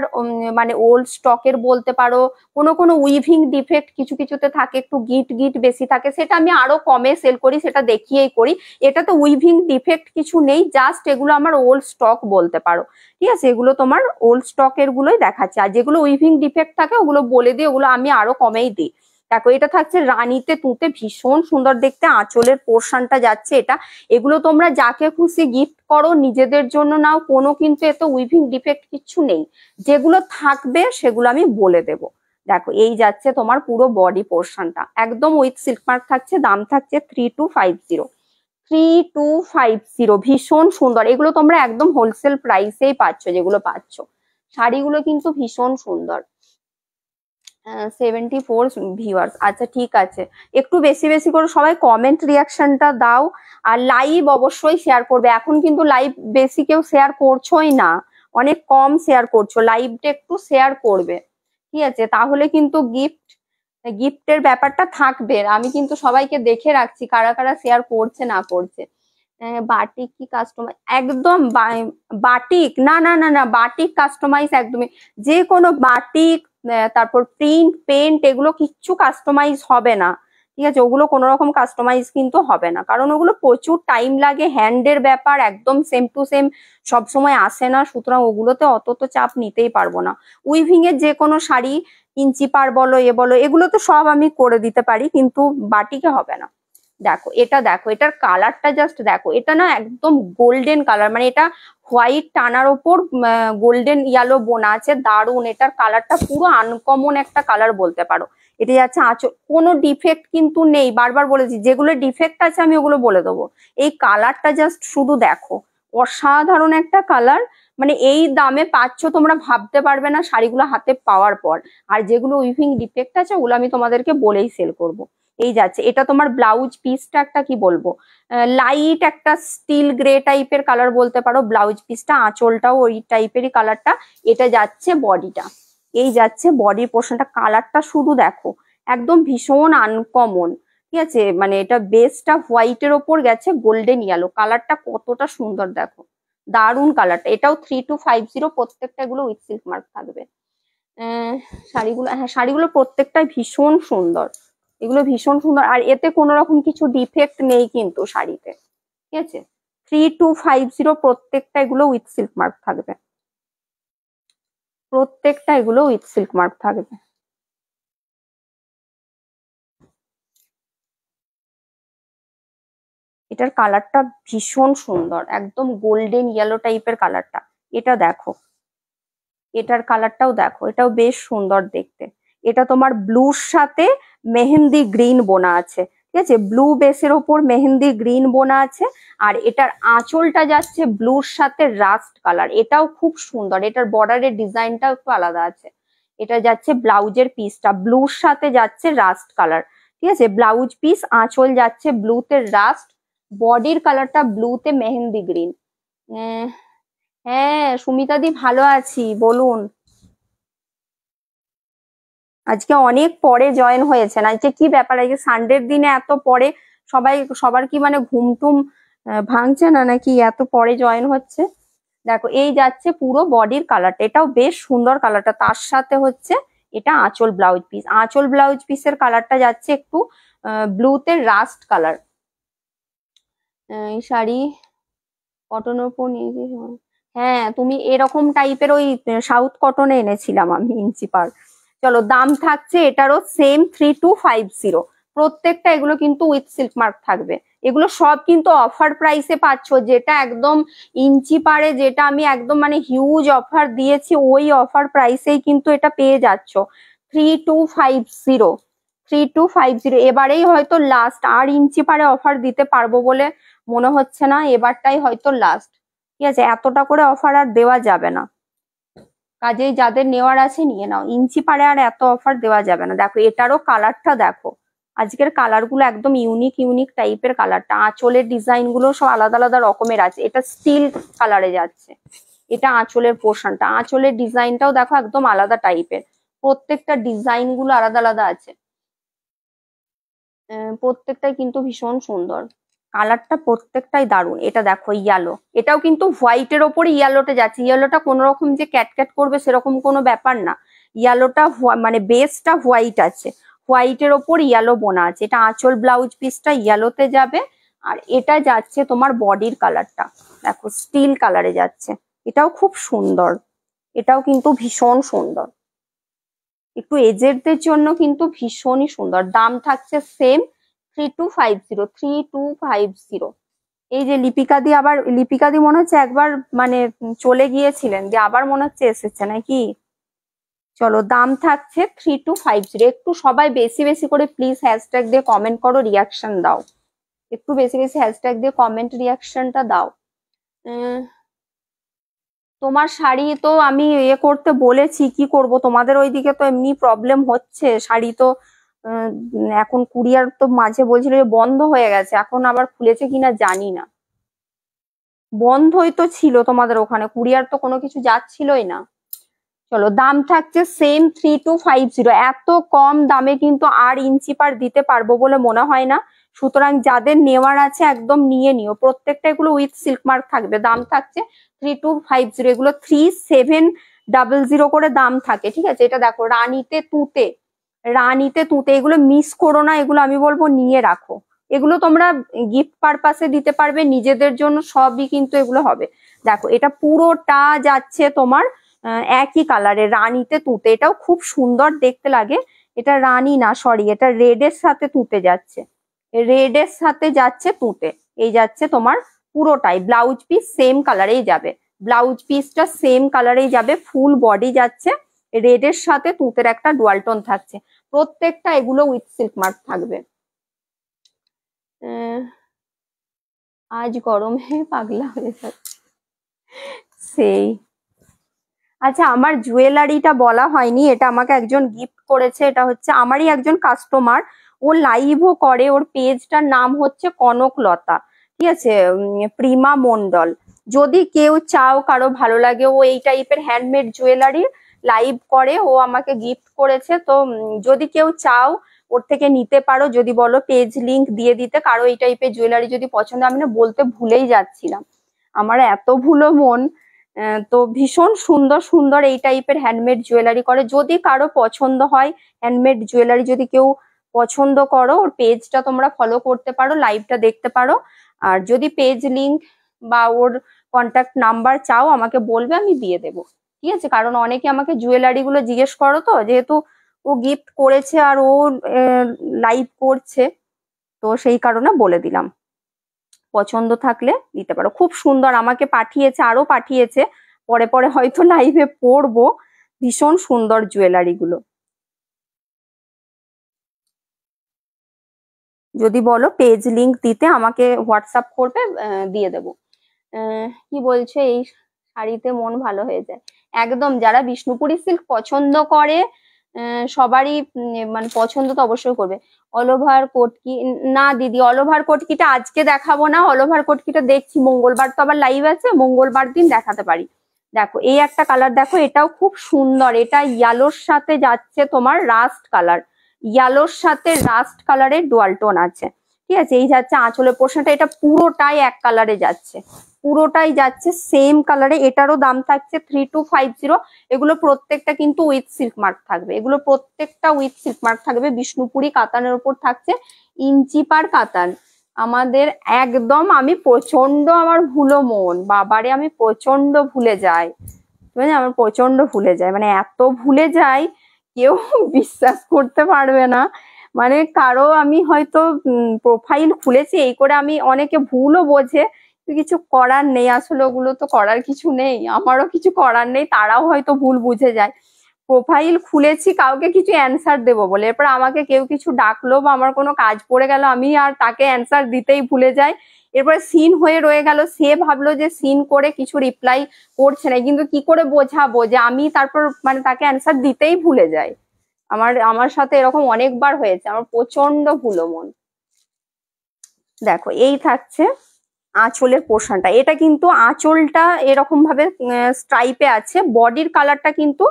মানে ওল্ড স্টকের বলতে পারো, কোনো কোনো উইভিং ডিফেক্ট কিছু কিছুতে থাকে, একটু গিট গিট বেশি থাকে, সেটা আমি আরো কমে সেল করি, সেটা দেখিয়েই করি। এটা তো উইভিং ডিফেক্ট কিছু নেই, জাস্ট এগুলো আমার ওল্ড স্টক বলতে পারো, ঠিক আছে, এগুলো তোমার ওল্ড স্টকের গুলোই দেখাচ্ছে, আর যেগুলো উইভিং ডিফেক্ট থাকে ওগুলো বলে দিই, ওগুলো আমি আরো কমেই দিই। দেখো এটা থাকছে রানীতে তুঁতে, ভীষণ সুন্দর দেখতে, আঁচলের পোর্শনটা যাচ্ছে এটা। এগুলো তোমরা যাকে খুশি গিফট করো, নিজেদের জন্য নাও, কোনো কিন্তু এত উইভিং ডিফেক্ট কিছু নেই, যেগুলো থাকবে সেগুলো আমি বলে দেবো। দেখো এই যাচ্ছে তোমার পুরো বডি পোর্শনটা, একদম উইথ সিল্ক মার্ক থাকছে, দাম থাকছে 3250। 3250, ভীষণ সুন্দর, এগুলো তোমরা একদম হোলসেল প্রাইসেই পাচ্ছ, যেগুলো পাচ্ছ শাড়িগুলো কিন্তু ভীষণ সুন্দর। 74 ভিউয়ার্স, আচ্ছা ঠিক আছে, একটু বেশি বেশি করে সবাই কমেন্ট রিয়াকশনটা দাও, আর লাইভ অবশ্যই শেয়ার করবে। এখন কিন্তু লাইভ বেশি কেউ শেয়ার করছোই না, অনেক কম শেয়ার করছো, লাইভটা একটু শেয়ার করবে ঠিক আছে, তাহলে কিন্তু গিফটের ব্যাপারটা থাকবে। আমি কিন্তু সবাইকে দেখে রাখছি কারা কারা শেয়ার করছে না করছে। বাটিক কি কাস্টমাইজ, একদম বাটিক না না না না, বাটিক কাস্টমাইজ একদমই, যে কোনো বাটিক তারপর প্রিন্ট পেন্ট এগুলো কিচ্ছু কাস্টমাইজ হবে না, ঠিক আছে, ওগুলো কোনো রকম কাস্টমাইজ কিন্তু হবে না, কারণ ওগুলো প্রচুর টাইম লাগে, হ্যান্ডের ব্যাপার, একদম সেম টু সেম সবসময় আসে না, সুতরাং ওগুলোতে অত তো চাপ নিতেই পারবো না। উইভিং এর যে কোনো শাড়ি ইঞ্চি পার বলো এ বলো, এগুলো তো সব আমি করে দিতে পারি, কিন্তু বাটিকে হবে না। দেখো এটা, দেখো এটার কালারটা জাস্ট দেখো, এটা না একদম গোল্ডেন কালার, মানে এটা হোয়াইট টানার ওপর গোল্ডেন ইয়েলো বোনা আছে, দারুন, এটার কালারটা পুরো আনকমন একটা কালার বলতে পারো। এটা যাচ্ছে আঁচল, কোনো ডিফেক্ট কিন্তু নেই, বারবার বলেছি যেগুলো ডিফেক্ট আছে আমি ওগুলো বলে দেবো। এই কালারটা জাস্ট শুধু দেখো, অসাধারণ একটা কালার, মানে এই দামে পাচ্ছ তোমরা ভাবতে পারবে না শাড়িগুলো হাতে পাওয়ার পর। আর যেগুলো উইভিং ডিফেক্ট আছে ওগুলো আমি তোমাদেরকে বলেই সেল করব। এই যাচ্ছে, এটা তোমার ব্লাউজ পিসটা একটা কি বলবো, লাইট একটা স্টিল গ্রে টাইপের কালার বলতে পারো ব্লাউজ পিসটা, আঁচলটাও ওই টাইপেরই কালারটা। এটা যাচ্ছে বডিটা, এই যাচ্ছে বডি পোর্শনটা, কালারটা শুধু দেখো, একদম ভীষণ আনকমন, ঠিক আছে, মানে এটা বেসটা হোয়াইটের ওপর গেছে গোল্ডেন ইয়েলো, কালারটা কতটা সুন্দর দেখো, দারুন কালারটা। এটাও 3250, প্রত্যেকটা এগুলো উইথ সিল্ক মার্ক থাকবে। শাড়িগুলো, হ্যাঁ শাড়িগুলো প্রত্যেকটাই ভীষণ সুন্দর, এগুলো ভীষণ সুন্দর, আর এতে কোনো রকম কিছু ডিফেক্ট নেই কিন্তু শাড়িতে, ঠিক আছে। 3250, প্রত্যেকটা এগুলো উইথ সিল্ক মার্ক থাকবে, প্রত্যেকটা এগুলো উইথ সিল্ক মার্ক থাকবে। এটার কালারটা ভীষণ সুন্দর, একদম গোল্ডেন ইয়েলো টাইপের কালারটা। এটা দেখো, এটার কালারটাও দেখো, এটাও বেশ সুন্দর দেখতে। এটা তোমার ব্লুর সাথে মেহেন্দি গ্রিন বোনা আছে, ঠিক আছে, ব্লু বেসের ওপর মেহেন্দি গ্রিন বোনা আছে। আর এটার আঁচলটা যাচ্ছে ব্লুর সাথে রাস্ট কালার, এটাও খুব সুন্দর। এটার বর্ডারের ডিজাইনটাও একটু আলাদা আছে। এটা যাচ্ছে ব্লাউজের পিসটা ব্লুর সাথে যাচ্ছে রাস্ট কালার, ঠিক আছে, ব্লাউজ পিস, আঁচল যাচ্ছে ব্লুতে রাস্ট, বডির কালারটা ব্লুতে মেহেন্দি গ্রিন। হ্যাঁ সুমিতা দি, ভালো আছি, বলুন। আজকে অনেক পরে জয়েন হয়েছেন, আজকে কি ব্যাপার, আজকে সানডের দিনে এত পরে সবার কি মানে ঘুম টুম ভাঙছে না নাকি এত পরে জয়েন হচ্ছে? দেখো এই যাচ্ছে পুরো বডির কালারটা, এটাও বেশ সুন্দর কালারটা। তার সাথে হচ্ছে এটা আঁচল ব্লাউজ পিস, আঁচল ব্লাউজ পিসের কালারটা যাচ্ছে একটু ব্লুতে রাস্ট কালার। এই শাড়ি কটনের উপর নিয়ে, হ্যাঁ তুমি এরকম টাইপের ওই সাউথ কটনে এনেছিলাম আমি ইঞ্চি পার। চলো দাম থাকছে এটারও সেম 3250। প্রত্যেকটা এগুলো কিন্তু উইথ সিল্ক মার্ক থাকবে, এগুলো সব কিন্তু অফার প্রাইসে পাচ্ছ, যেটা একদম ইঞ্চি পারে, যেটা আমি একদম মানে হিউজ অফার দিয়েছি ওই অফার প্রাইসেই কিন্তু এটা পেয়ে যাচ্ছ। 3250, 3250। এবারেই হয়তো লাস্ট, আর ইঞ্চি পারে অফার দিতে পারবো বলে মনে হচ্ছে না, এবারটাই হয়তো লাস্ট, ঠিক আছে, এতটা করে অফার আর দেওয়া যাবে না। কাজেই যাদের নেওয়ার আছে নিয়ে নাও, ইঞ্চি পারে আর এত অফার দেওয়া যাবে না। দেখো এটারও কালারটা দেখো, আজকের কালার গুলো একদম ইউনিক ইউনিক টাইপের কালারটা, আঁচলের ডিজাইন গুলো সব আলাদা আলাদা রকমের আছে। এটা স্টিল কালারে যাচ্ছে, এটা আঁচলের পোর্শনটা, আঁচলের ডিজাইনটাও দেখো একদম আলাদা টাইপের, প্রত্যেকটা ডিজাইন গুলো আলাদা আলাদা আছে। প্রত্যেকটাই কিন্তু ভীষণ সুন্দর, কালারটা প্রত্যেকটাই দারুণ। এটা দেখো ইয়েলো, এটাও কিন্তু হোয়াইটের ওপরে ইয়েলোটা যাচ্ছে, ইয়েলোটা কোনো রকম যে ক্যাটক্যাট করবে সেরকম কোনো ব্যাপার না, ইয়েলোটা মানে বেসটা হোয়াইট আছে, হোয়াইটের ওপর ইয়েলো বোনা আছে। এটা আঁচল ব্লাউজ পিসটা ইয়েলোতে যাবে, আর এটা যাচ্ছে তোমার বডির কালারটা দেখো স্টিল কালারে যাচ্ছে, এটাও খুব সুন্দর, এটাও কিন্তু ভীষণ সুন্দর, একটু এজেডদের জন্য কিন্তু ভীষণই সুন্দর। দাম থাকছে সেম 3250, 3250। এই যে লিপিকাদি, আবার লিপিকাদি মনে হচ্ছে একবার মানে চলে গিয়েছিলেন, যে আবার মনে হচ্ছে এসেছে নাকি। চলো দাম থাকছে 3250। একটু সবাই বেশি বেশি করে প্লিজ হ্যাশট্যাগ দিয়ে কমেন্ট করো, রিয়াকশন দাও, একটু বেশি বেশি হ্যাশট্যাগ দিয়ে কমেন্ট রিয়াকশনটা দাও। তোমার শাড়ি তো আমি করতে বলেছি, কি করব, তোমাদের ওইদিকে তো এমনি প্রবলেম হচ্ছে, শাড়ি তো এখন কুরিয়ার তো মাঝে বলছিল যে বন্ধ হয়ে গেছে, এখন আবার খুলেছে কিনা জানি না। বন্ধই তো ছিল তোমাদের ওখানে, কুরিয়ার তো কোনো কিছু যাচ্ছিলই না। চলো দাম থাকছে সেম 3250। এত কম দামে কিন্তু আর ইঞ্চি পার দিতে পারবো বলে মনে হয় না, সুতরাং যাদের নেওয়ার আছে একদম নিয়ে নিও। প্রত্যেকটা এগুলো উইথ সিল্ক মার্ক থাকবে, দাম থাকছে 3250। এগুলো 3700 করে দাম থাকে, ঠিক আছে। এটা দেখো রানীতে তুতে, রানীতে তুতে, এগুলো মিস করো না, এগুলো আমি বলবো নিয়ে রাখো, এগুলো তোমরা গিফট পারপাসে দিতে পারবে, নিজেদের জন্য সবই কিন্তু এগুলো হবে। দেখো এটা পুরোটা যাচ্ছে তোমার একই কালারের রানীতে তুতে, এটাও খুব সুন্দর দেখতে লাগে। এটা রানী না, সরি, এটা রেড এর সাথে তুতে যাচ্ছে, রেড এর সাথে যাচ্ছে তুতে। এই যাচ্ছে তোমার পুরোটাই, ব্লাউজ পিস সেম কালারেই যাবে, ব্লাউজ পিসটা সেম কালারেই যাবে, ফুল বডি যাচ্ছে রেড এর সাথে তুতের একটা ডুয়াল টোন থাকছে। প্রত্যেকটা এগুলো উইথ সিল্ক মার্ক থাকবে। আজ গরমে পাগলা হয়ে যাচ্ছে সেই। আচ্ছা আমার জুয়েলারিটা বলা হয়নি, এটা আমাকে একজন গিফট করেছে, এটা হচ্ছে আমারই একজন কাস্টমার, ও লাইভও করে, ওর পেজটার নাম হচ্ছে কনকলতা, ঠিক আছে, প্রিমা মন্ডল। যদি কেউ চাও, কারো ভালো লাগে, ও এই টাইপের হ্যান্ডমেড জুয়েলারি লাইভ করে, ও আমাকে গিফট করেছে। তো যদি কেউ চাও ওর থেকে নিতে পারো, যদি বলো পেজ লিংক দিয়ে দিতে, কারো এই টাইপের জুয়েলারি যদি পছন্দ, আমি না বলতে ভুলেই যাচ্ছিলাম, আমার এত ভুলো মন। তো ভীষণ সুন্দর সুন্দর এই টাইপের হ্যান্ডমেড জুয়েলারি করে, যদি কারো পছন্দ হয় হ্যান্ডমেড জুয়েলারি, যদি কেউ পছন্দ করো, ওর পেজটা তোমরা ফলো করতে পারো, লাইভটা দেখতে পারো। আর যদি পেজ লিংক বা ওর কন্ট্যাক্ট নাম্বার চাও আমাকে বলবে, আমি দিয়ে দেবো, ঠিক আছে। কারণ অনেকে আমাকে জুয়েলারি গুলো জিজ্ঞেস করো, তো যেহেতু ও গিফট করেছে আর ও লাইভ করছে, তো সেই কারণে বলে দিলাম। পছন্দ থাকলে দিতে পারো। খুব সুন্দর, আমাকে পাঠিয়েছে, আরো পাঠিয়েছে, পরে পরে হয়তো লাইভে পড়বো। ভীষণ সুন্দর জুয়েলারি গুলো। যদি বলো পেজ লিংক দিতে আমাকে হোয়াটসঅ্যাপ করবে, দিয়ে দেবো। কি বলছে, এই শাড়িতে মন ভালো হয়ে যায়। একদম, যারা বিষ্ণুপুরি সিল্ক পছন্দ করে সবারই মানে পছন্দ তো অবশ্যই করবে। অল ওভার কোটকি না দিদি, অল ওভার কোটকিটা আজকে দেখাবো না, অল ওভার কোটকিটা দেখছি মঙ্গলবার, তো আবার লাইভ আছে, মঙ্গলবার দিন দেখাতে পারি। দেখো এই একটা কালার দেখো, এটাও খুব সুন্দর, এটা ইয়েলোর সাথে যাচ্ছে তোমার রাস্ট কালার, ইয়েলোর সাথে রাস্ট কালারের ডুয়াল টোন আছে, ঠিক আছে। এই যাচ্ছে আঁচলের পোর্শনটা, এটা পুরোটাই এক কালারে যাচ্ছে, পুরোটাই যাচ্ছে সেম কালারে। এটারও দাম থাকছে 3250। এগুলো প্রত্যেকটা কিন্তু উইথ সিল্ক মার্ক থাকবে, এগুলো প্রত্যেকটা উইথ সিল্ক মার্ক থাকবে। বিষ্ণুপুরি কাতানের উপর থাকছে, ইঞ্চি পার কাতান আমাদের একদম। আমি প্রচন্ড, আমার ভুলো মন, বাবারে আমি প্রচন্ড ভুলে যাই, মানে আমার প্রচন্ড ভুলে যায়, মানে এত ভুলে যাই কেউ বিশ্বাস করতে পারবে না। মানে কারো আমি হয়তো প্রোফাইল খুলেছি এই করে, আমি অনেকে ভুলও বোঝে, কিছু করার নেই, আসলে ওগুলো তো করার কিছু নেই, আমারও কিছু করার নেই, তারাও হয়তো ভুল বুঝে যায়। প্রোফাইল খুলেছি কাউকে কিছু অ্যান্সার দেবো বলে, এরপর আমাকে কেউ কিছু ডাকলো বা আমার কোনো কাজ পড়ে গেল, আমি আর তাকে অ্যান্সার দিতেই ভুলে যাই। এরপরে সিন হয়ে রয়ে গেল, সে ভাবলো যে সিন করে কিছু রিপ্লাই করছে না, কিন্তু কি করে বোঝাবো যে আমি তারপর মানে তাকে অ্যান্সার দিতেই ভুলে যাই। আমার সাথে এরকম অনেকবার হয়েছে, আমার প্রচন্ড ভুলো মন। দেখো এই থাকছে আঁচলের পোর্শনটা, এটা কিন্তু আঁচলটা এরকম ভাবে স্ট্রাইপে আছে, বডির কালারটা কিন্তু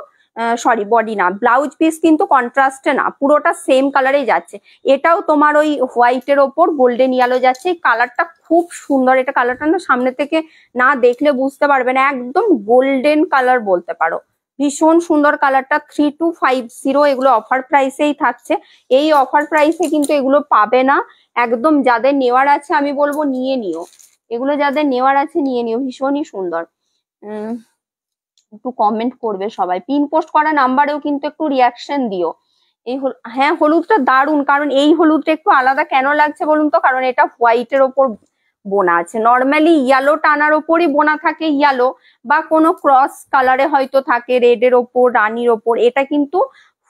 সরি বডি না, ব্লাউজ পিস কিন্তু কন্ট্রাস্টে না, পুরোটা সেম কালারেই যাচ্ছে। এটাও তোমার ওই হোয়াইটের ওপর গোল্ডেন ইয়েলো যাচ্ছে, এই কালারটা খুব সুন্দর। এটা কালারটা না সামনে থেকে না দেখলে বুঝতে পারবে না, একদম গোল্ডেন কালার বলতে পারো, ভীষণ সুন্দর কালারটা। 3250 এগুলো অফার প্রাইসেই থাকছে। এই অফার প্রাইসে কিন্তু এগুলো পাবে না, একদম যাদের নেওয়ার আছে আমি বলবো নিয়ে নিও, এগুলো যাদের নেওয়ার আছে নিয়ে নিও, ভীষণই সুন্দর। একটু কমেন্ট করবে সবাই, পিন পোস্ট করা নাম্বারেও কিন্তু একটু রিয়াকশন দিও। এই হ্যাঁ হলুদটা দারুণ, কারণ এই হলুদটা একটু আলাদা কেন লাগছে বলুন তো, কারণ এটা হোয়াইটের ওপর বোনা আছে, নর্মালি ইয়েলো টানার ওপরই বোনা থাকে, ইয়েলো বা কোনো ক্রস কালারে হয়তো থাকে রেডের ওপর, রানির ওপর, এটা কিন্তু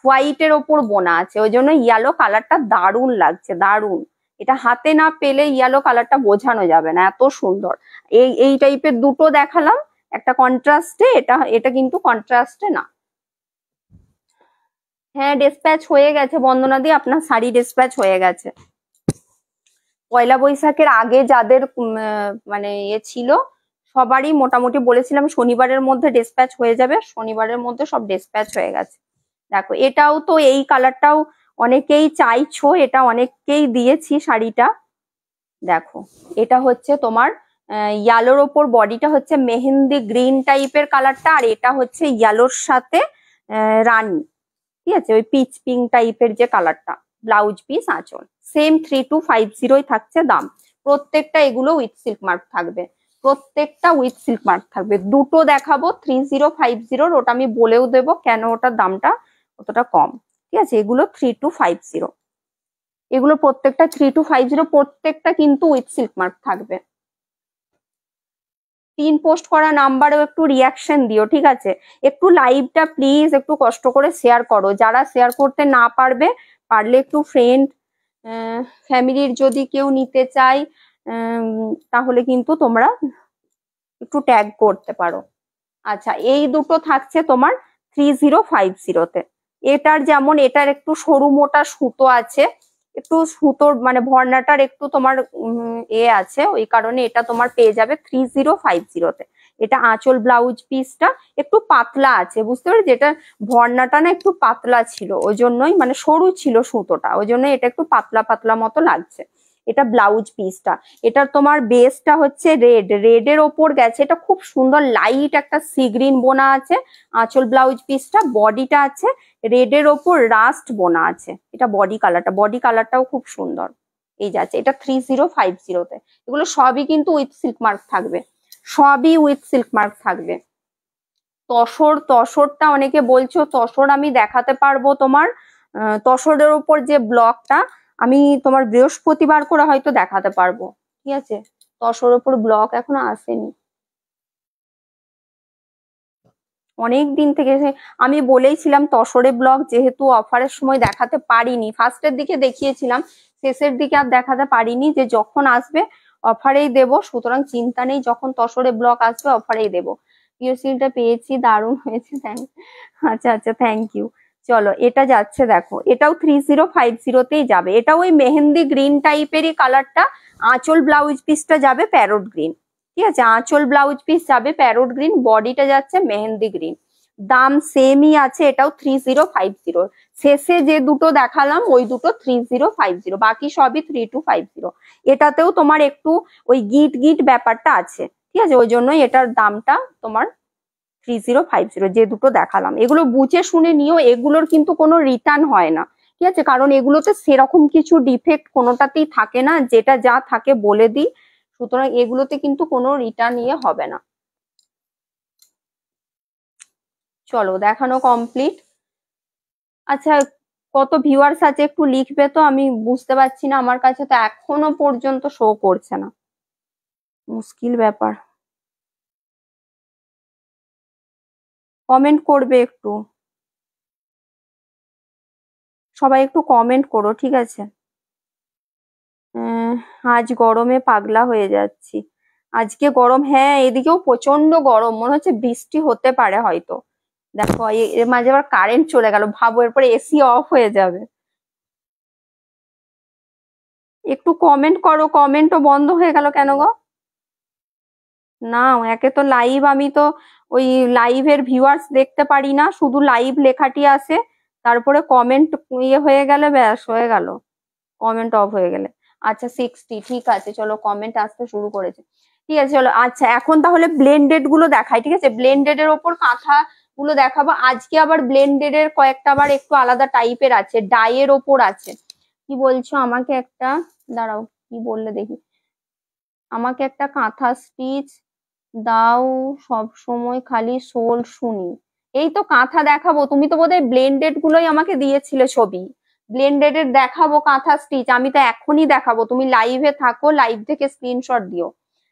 হোয়াইটের ওপর বোনা আছে, ওই জন্য ইয়েলো কালারটা দারুণ লাগছে, দারুণ। এটা হাতে না পেলে ইয়েলো কালারটা বোঝানো যাবে না, এত সুন্দর। এই টাইপের দুটো দেখালাম, একটা কন্ট্রাস্টে, এটা কিন্তু কন্ট্রাস্টে না। হ্যাঁ ডিসপ্যাচ হয়ে গেছে বন্দনাদি, আপনার শাড়ি ডিসপ্যাচ হয়ে গেছে। পয়লা বৈশাখের আগে যাদের মানে ছিল সবারই মোটামুটি বলেছিলাম শনিবারের মধ্যে ডিসপ্যাচ হয়ে যাবে, শনিবারের মধ্যে সব ডিসপ্যাচ হয়ে গেছে। দেখো এটাও তো, এই কালারটাও অনেকেই চাইছো, এটা অনেককেই দিয়েছি শাড়িটা। দেখো এটা হচ্ছে তোমার ইয়েলোর ওপর, বডিটা হচ্ছে মেহেন্দি গ্রিন টাইপের কালারটা, আর এটা হচ্ছে ইয়েলোর সাথে রানী, ঠিক আছে, ওই পিচ পিঙ্ক টাইপের যে কালারটা। ব্লাউজ পিস আঁচল সেম 3250 থাকছে দাম। প্রত্যেকটা এগুলো উইথ সিল্ক মার্ক থাকবে, প্রত্যেকটা উইথ সিল্ক মার্ক থাকবে। দুটো দেখাবো 3050, ওটা আমি বলেও দেবো কেন ওটার দামটা অতটা কম, ঠিক আছে। এগুলো 3250, এগুলো প্রত্যেকটা 3250, প্রত্যেকটা কিন্তু উইথ সিল্ক মার্ক থাকবে। পিন পোস্ট করা নাম্বারেও একটু রিয়াকশন দিও, ঠিক আছে। একটু লাইভটা প্লিজ একটু কষ্ট করে শেয়ার করো, যারা শেয়ার করতে না পারবে, পারলে একটু ফ্রেন্ড ফ্যামিলির যদি কেউ নিতে চায় তাহলে কিন্তু তোমরা একটু ট্যাগ করতে পারো। আচ্ছা এই দুটো থাকছে তোমার 3050-তে। এটার যেমন এটার একটু সরু মোটা সুতো আছে, একটু সুতোর মানে ভর্নাটার একটু তোমার আছে, ওই কারণে এটা তোমার পেয়ে যাবে 3050-তে। এটা আঁচল ব্লাউজ পিসটা একটু পাতলা আছে, বুঝতে পারছি, যেটা ভর্নাটা না একটু পাতলা ছিল, ওই জন্যই মানে সরু ছিল সুতোটা, ওই জন্য এটা একটু পাতলা পাতলা মতো লাগছে। এটা ব্লাউজ পিসটা, এটা তোমার বেসটা হচ্ছে রেডের ওপর গেছে, এটা খুব সুন্দর লাইট একটা সি গ্রিন বোনা আছে আঁচল ব্লাউজ পিসটা, বডিটা আছে রেডের ওপর রাস্ট বোনা আছে, এটা বডি কালারটাও খুব সুন্দর। এই যাচ্ছে এটা 3050-তে। এগুলো সবই কিন্তু উইথ সিল্ক মার্ক থাকবে, সবই উইথ সিল্ক মার্ক থাকবে। তসরটা অনেকে বলছো, তসর আমি দেখাতে পারবো তোমার, তসরের উপর যে ব্লকটা আমি তোমার বৃহস্পতিবার করে হয়তো দেখাতে পারবো, ঠিক আছে। তসর ওপর ব্লক এখনো আসেনি, অনেক দিন থেকে। আমি বলেইছিলাম তসরে ব্লক যেহেতু অফারের সময় দেখাতে পারিনি, ফার্স্টের দিকে দেখিয়েছিলাম, শেষের দিকে আর দেখাতে পারিনি, যে যখন আসবে অফারেই দেব, সুতরাং চিন্তা নেই, যখন তসরে ব্লক আসবে অফারেই দেব। পিওসিলটা পেয়েছি, দারুণ হয়েছে, আচ্ছা আচ্ছা, থ্যাংক ইউ। চলো এটা যাচ্ছে, দেখো এটাও 3050তেই যাবে, এটা ওই মেহেন্দি গ্রিন টাইপেরই কালারটা। আঁচল ব্লাউজ পিসটা যাবে প্যারোট গ্রিন, ঠিক আছে, আঁচল ব্লাউজ পিস যাবে প্যারোট গ্রিন, বডিটা যাচ্ছে মেহেন্দি গ্রিন। দাম সেমই আছে, এটাও 3050। শেষে যে দুটো দেখালাম ওই দুটো 3050, বাকি সবই 3250। এটাতেও তোমার একটু ওই গিট গিট ব্যাপারটা আছে, ঠিক আছে, ওই জন্যই এটার দামটা তোমার 3050, যে দুটো দেখালাম। এগুলো বুঝে শুনে নিও, এগুলোর কিন্তু কোনো রিটার্ন হয় না, ঠিক আছে, কারণ এগুলোতে সেরকম কিছু ডিফেক্ট কোনোটাতেই থাকে না, যেটা যা থাকে বলে দিই, সুতরাং এগুলোতে কিন্তু কোনো রিটার্ন ইয়ে হবে না। চলো দেখানো কমপ্লিট। আচ্ছা, কত ভিউয়ার্স আছে একটু লিখবে তো, আমি বুঝতে পারছি না, আমার কাছে তো এখনো পর্যন্ত শো করছে না, মুশকিল ব্যাপার। কমেন্ট করবে একটু, সবাই একটু কমেন্ট করো, ঠিক আছে। আজ গরমে পাগলা হয়ে যাচ্ছি, আজকে গরম, হ্যাঁ এদিকেও প্রচন্ড গরম, মনে হচ্ছে বৃষ্টি হতে পারে হয়তো। দেখো এর মাঝে আবার কারেন্ট চলে গেল, ভাবো এরপরে এসি অফ হয়ে যাবে। একটু কমেন্ট করো, কমেন্টও বন্ধ হয়ে গেল কেন গো? না, একে তো লাইভ, আমি তো ওই লাইভের ভিউয়ার্স দেখতে পারি না, শুধু লাইভ লেখাটি আসে, তারপরে কমেন্ট ইয়ে হয়ে গেলে ব্যাস হয়ে গেল, কমেন্ট অফ হয়ে গেলে। আচ্ছা 60, ঠিক আছে, চলো কমেন্ট আসতে শুরু করেছে, ঠিক আছে চলো। আচ্ছা এখন তাহলে ব্লেন্ডেড গুলো দেখাই, ঠিক আছে, ব্লেন্ডেড এর ওপর কাঁথা গুলো দেখাবো আজকে, আবার ব্লেন্ডেড এর কয়েকটা আবার একটু আলাদা টাইপের আছে, ডাইয়ের ওপর আছে। কি বলছো আমাকে একটা, দাঁড়াও কি বললে দেখি, আমাকে একটা কাঁথা স্টিচ দাও, সব সময় খালি সোল শুনি। এই তো কাঁথা দেখাবো, তুমি তো বোধহয় ব্লেন্ডেড গুলোই আমাকে দিয়েছিলে ছবি, ব্লেন্ডেড এর দেখাবো কাঁথা স্টিচ, আমি তো এখনই দেখাবো, তুমি লাইভে থাকো, লাইভ থেকে স্ক্রিনশট দিও,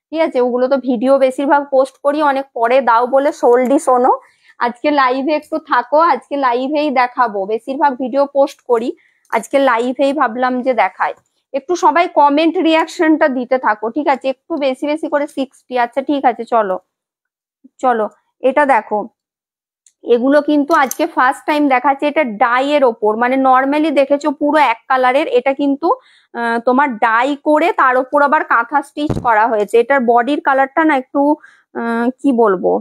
ঠিক আছে, ওগুলো তো ভিডিও বেশিরভাগ পোস্ট করি, অনেক পরে দাও বলে সোলডি শোনো, আজকে লাইভে একটু থাকো, আজকে লাইভেই দেখাবো, বেশিরভাগ ভিডিও পোস্ট করি, আজকে লাইভেই ভাবলাম যে দেখায়। একটু সবাই কমেন্ট রিয়াকশনটা দিতে থাকো, ঠিক আছে, একটু বেশি বেশি করে 60। আচ্ছা ঠিক আছে, চলো চলো এটা দেখো, এগুলো কিন্তু আজকে ফার্স্ট টাইম দেখাচ্ছে, এটা ডাই এর ওপর, মানে নর্মালি দেখেছো পুরো এক কালারের, এটা কিন্তু তোমার ডাই করে তার উপর আবার কাঁথা স্টিচ করা হয়েছে। এটার বডির কালারটা না একটু কি বলবো,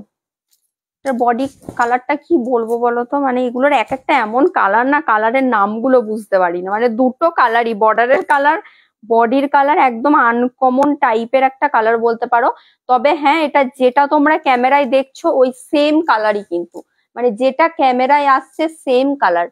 এটার বডি কালারটা কি বলবো বলো তো, মানে এগুলোর এক একটা এমন কালার না, কালারের নামগুলো বুঝতে পারি না, মানে দুটো কালারই, বর্ডারের কালার বডির কালার একদম আনকমন টাইপের একটা কালার বলতে পারো। তবে হ্যাঁ, এটা যেটা তোমরা ক্যামেরায় দেখছো ওই সেম কালারই কিন্তু, মানে যেটা ক্যামেরায় আসছে সেম কালার।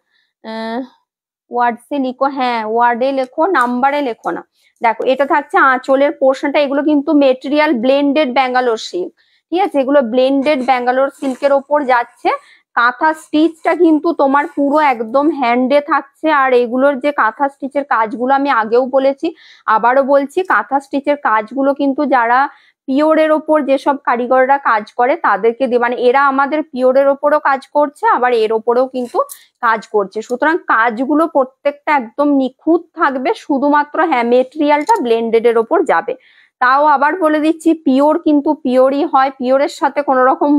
ওয়ার্ডসে লিখো, হ্যাঁ ওয়ার্ডে লেখো, নাম্বারে লেখো না। দেখো এটা থাকছে আঁচলের পোর্শনটা, এগুলো কিন্তু মেটেরিয়াল ব্লেন্ডেড ব্যাঙ্গালোর সিল্ক, ঠিক আছে, এগুলো ব্লেন্ডেড ব্যাঙ্গালোর সিল্কের ওপর যাচ্ছে। কাঁথা স্টিচটা কিন্তু তোমার পুরো একদম হ্যান্ডে থাকছে, আর এগুলোর যে কাঁথা স্টিচের কাজগুলো আমি আগেও বলেছি, আবারও বলছি, কাঁথা স্টিচের কাজগুলো কিন্তু যারা পিওরের ওপর যেসব কারিগররা কাজ করে তাদেরকে দিয়ে, মানে এরা আমাদের পিওরের ওপরও কাজ করছে, আবার এর ওপরেও কিন্তু কাজ করছে, সুতরাং কাজগুলো প্রত্যেকটা একদম নিখুঁত থাকবে, শুধুমাত্র হ্যাঁ মেটেরিয়ালটা ব্লেন্ডেড এর ওপর যাবে। তাও আবার বলে দিচ্ছি, পিওর কিন্তু পিওরই হয়, পিওরের সাথে কোনো রকম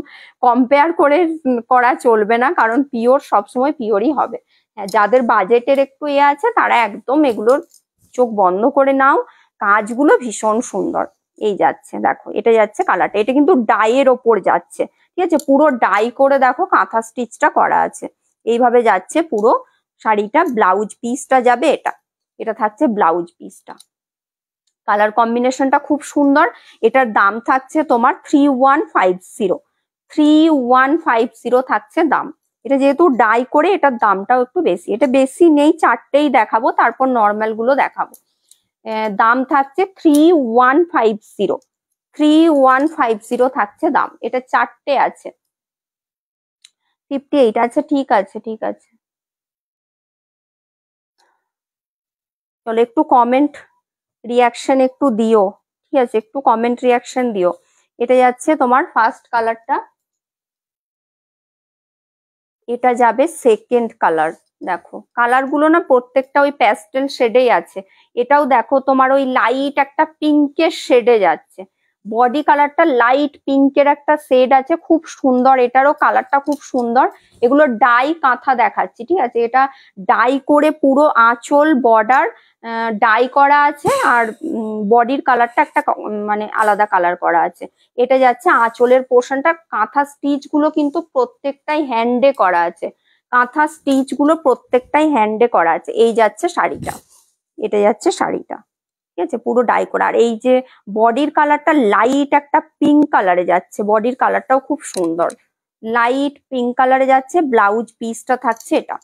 কম্পেয়ার করে করা চলবে না, কারণ পিওর সবসময় পিওরই হবে। হ্যাঁ, যাদের বাজেটের একটু ইয়ে আছে তারা একদম এগুলোর চোখ বন্ধ করে নাও, কাজগুলো ভীষণ সুন্দর। এই যাচ্ছে দেখো, এটা যাচ্ছে কালারটা, এটা কিন্তু ডাইয়ের ওপর যাচ্ছে, ঠিক আছে, পুরো ডাই করে দেখো কাঁথা স্টিচটা করা আছে, এইভাবে যাচ্ছে পুরো শাড়িটা। ব্লাউজ পিসটা যাবে এটা, এটা থাকছে ব্লাউজ পিসটা, কালার কম্বিনেশনটা খুব সুন্দর। এটার দাম থাকছে তোমার 3150, 3150 থাকছে দাম। এটা যেহেতু ডাই করে এটার দামটাও একটু বেশি, এটা বেশি নেই, চারটেই দেখাবো, তারপর নর্মাল গুলো দেখাবো। দাম থাকছে 3150, 3150 থাকছে দাম, এটা চারটে আছে। 58, আচ্ছা ঠিক আছে ঠিক আছে, চলো একটু কমেন্ট রিয়াকশন একটু দিও, ঠিক আছে, একটু কমেন্ট রিয়াকশন দিও। এটা যাচ্ছে তোমার ফার্স্ট কালারটা, এটা যাবে সেকেন্ড কালার। দেখো কালার গুলো না প্রত্যেকটা ওই প্যাস্টেল শেডেই আছে। এটাও দেখো তোমার ওই লাইট একটা পিঙ্কের শেডে যাচ্ছে। বডি কালারটা লাইট পিঙ্কের একটা শেড আছে, খুব সুন্দর, এটারও কালারটা খুব সুন্দর। এগুলো ডাই কাঁথা দেখাচ্ছি, ঠিক আছে, এটা ডাই করে পুরো আঁচল বর্ডার ডাই করা আছে, আর বডির কালারটা একটা মানে আলাদা কালার করা আছে। এটা যাচ্ছে আঁচলের পোর্শনটা। কাঁথা স্টিচ গুলো কিন্তু প্রত্যেকটাই হ্যান্ডে করা আছে, কাঁথা স্টিচ গুলো প্রত্যেকটাই হ্যান্ডে করা আছে। এই যাচ্ছে শাড়িটা, এটা যাচ্ছে শাড়িটা, ঠিক আছে, পুরো ডাই করা। আর এই যে বডির কালারটা লাইট একটা পিঙ্ক কালারে যাচ্ছে, বডির কালারটাও খুব সুন্দর, লাইট পিঙ্ক কালারে যাচ্ছে। ব্লাউজ পিসটা থাকছে এটা,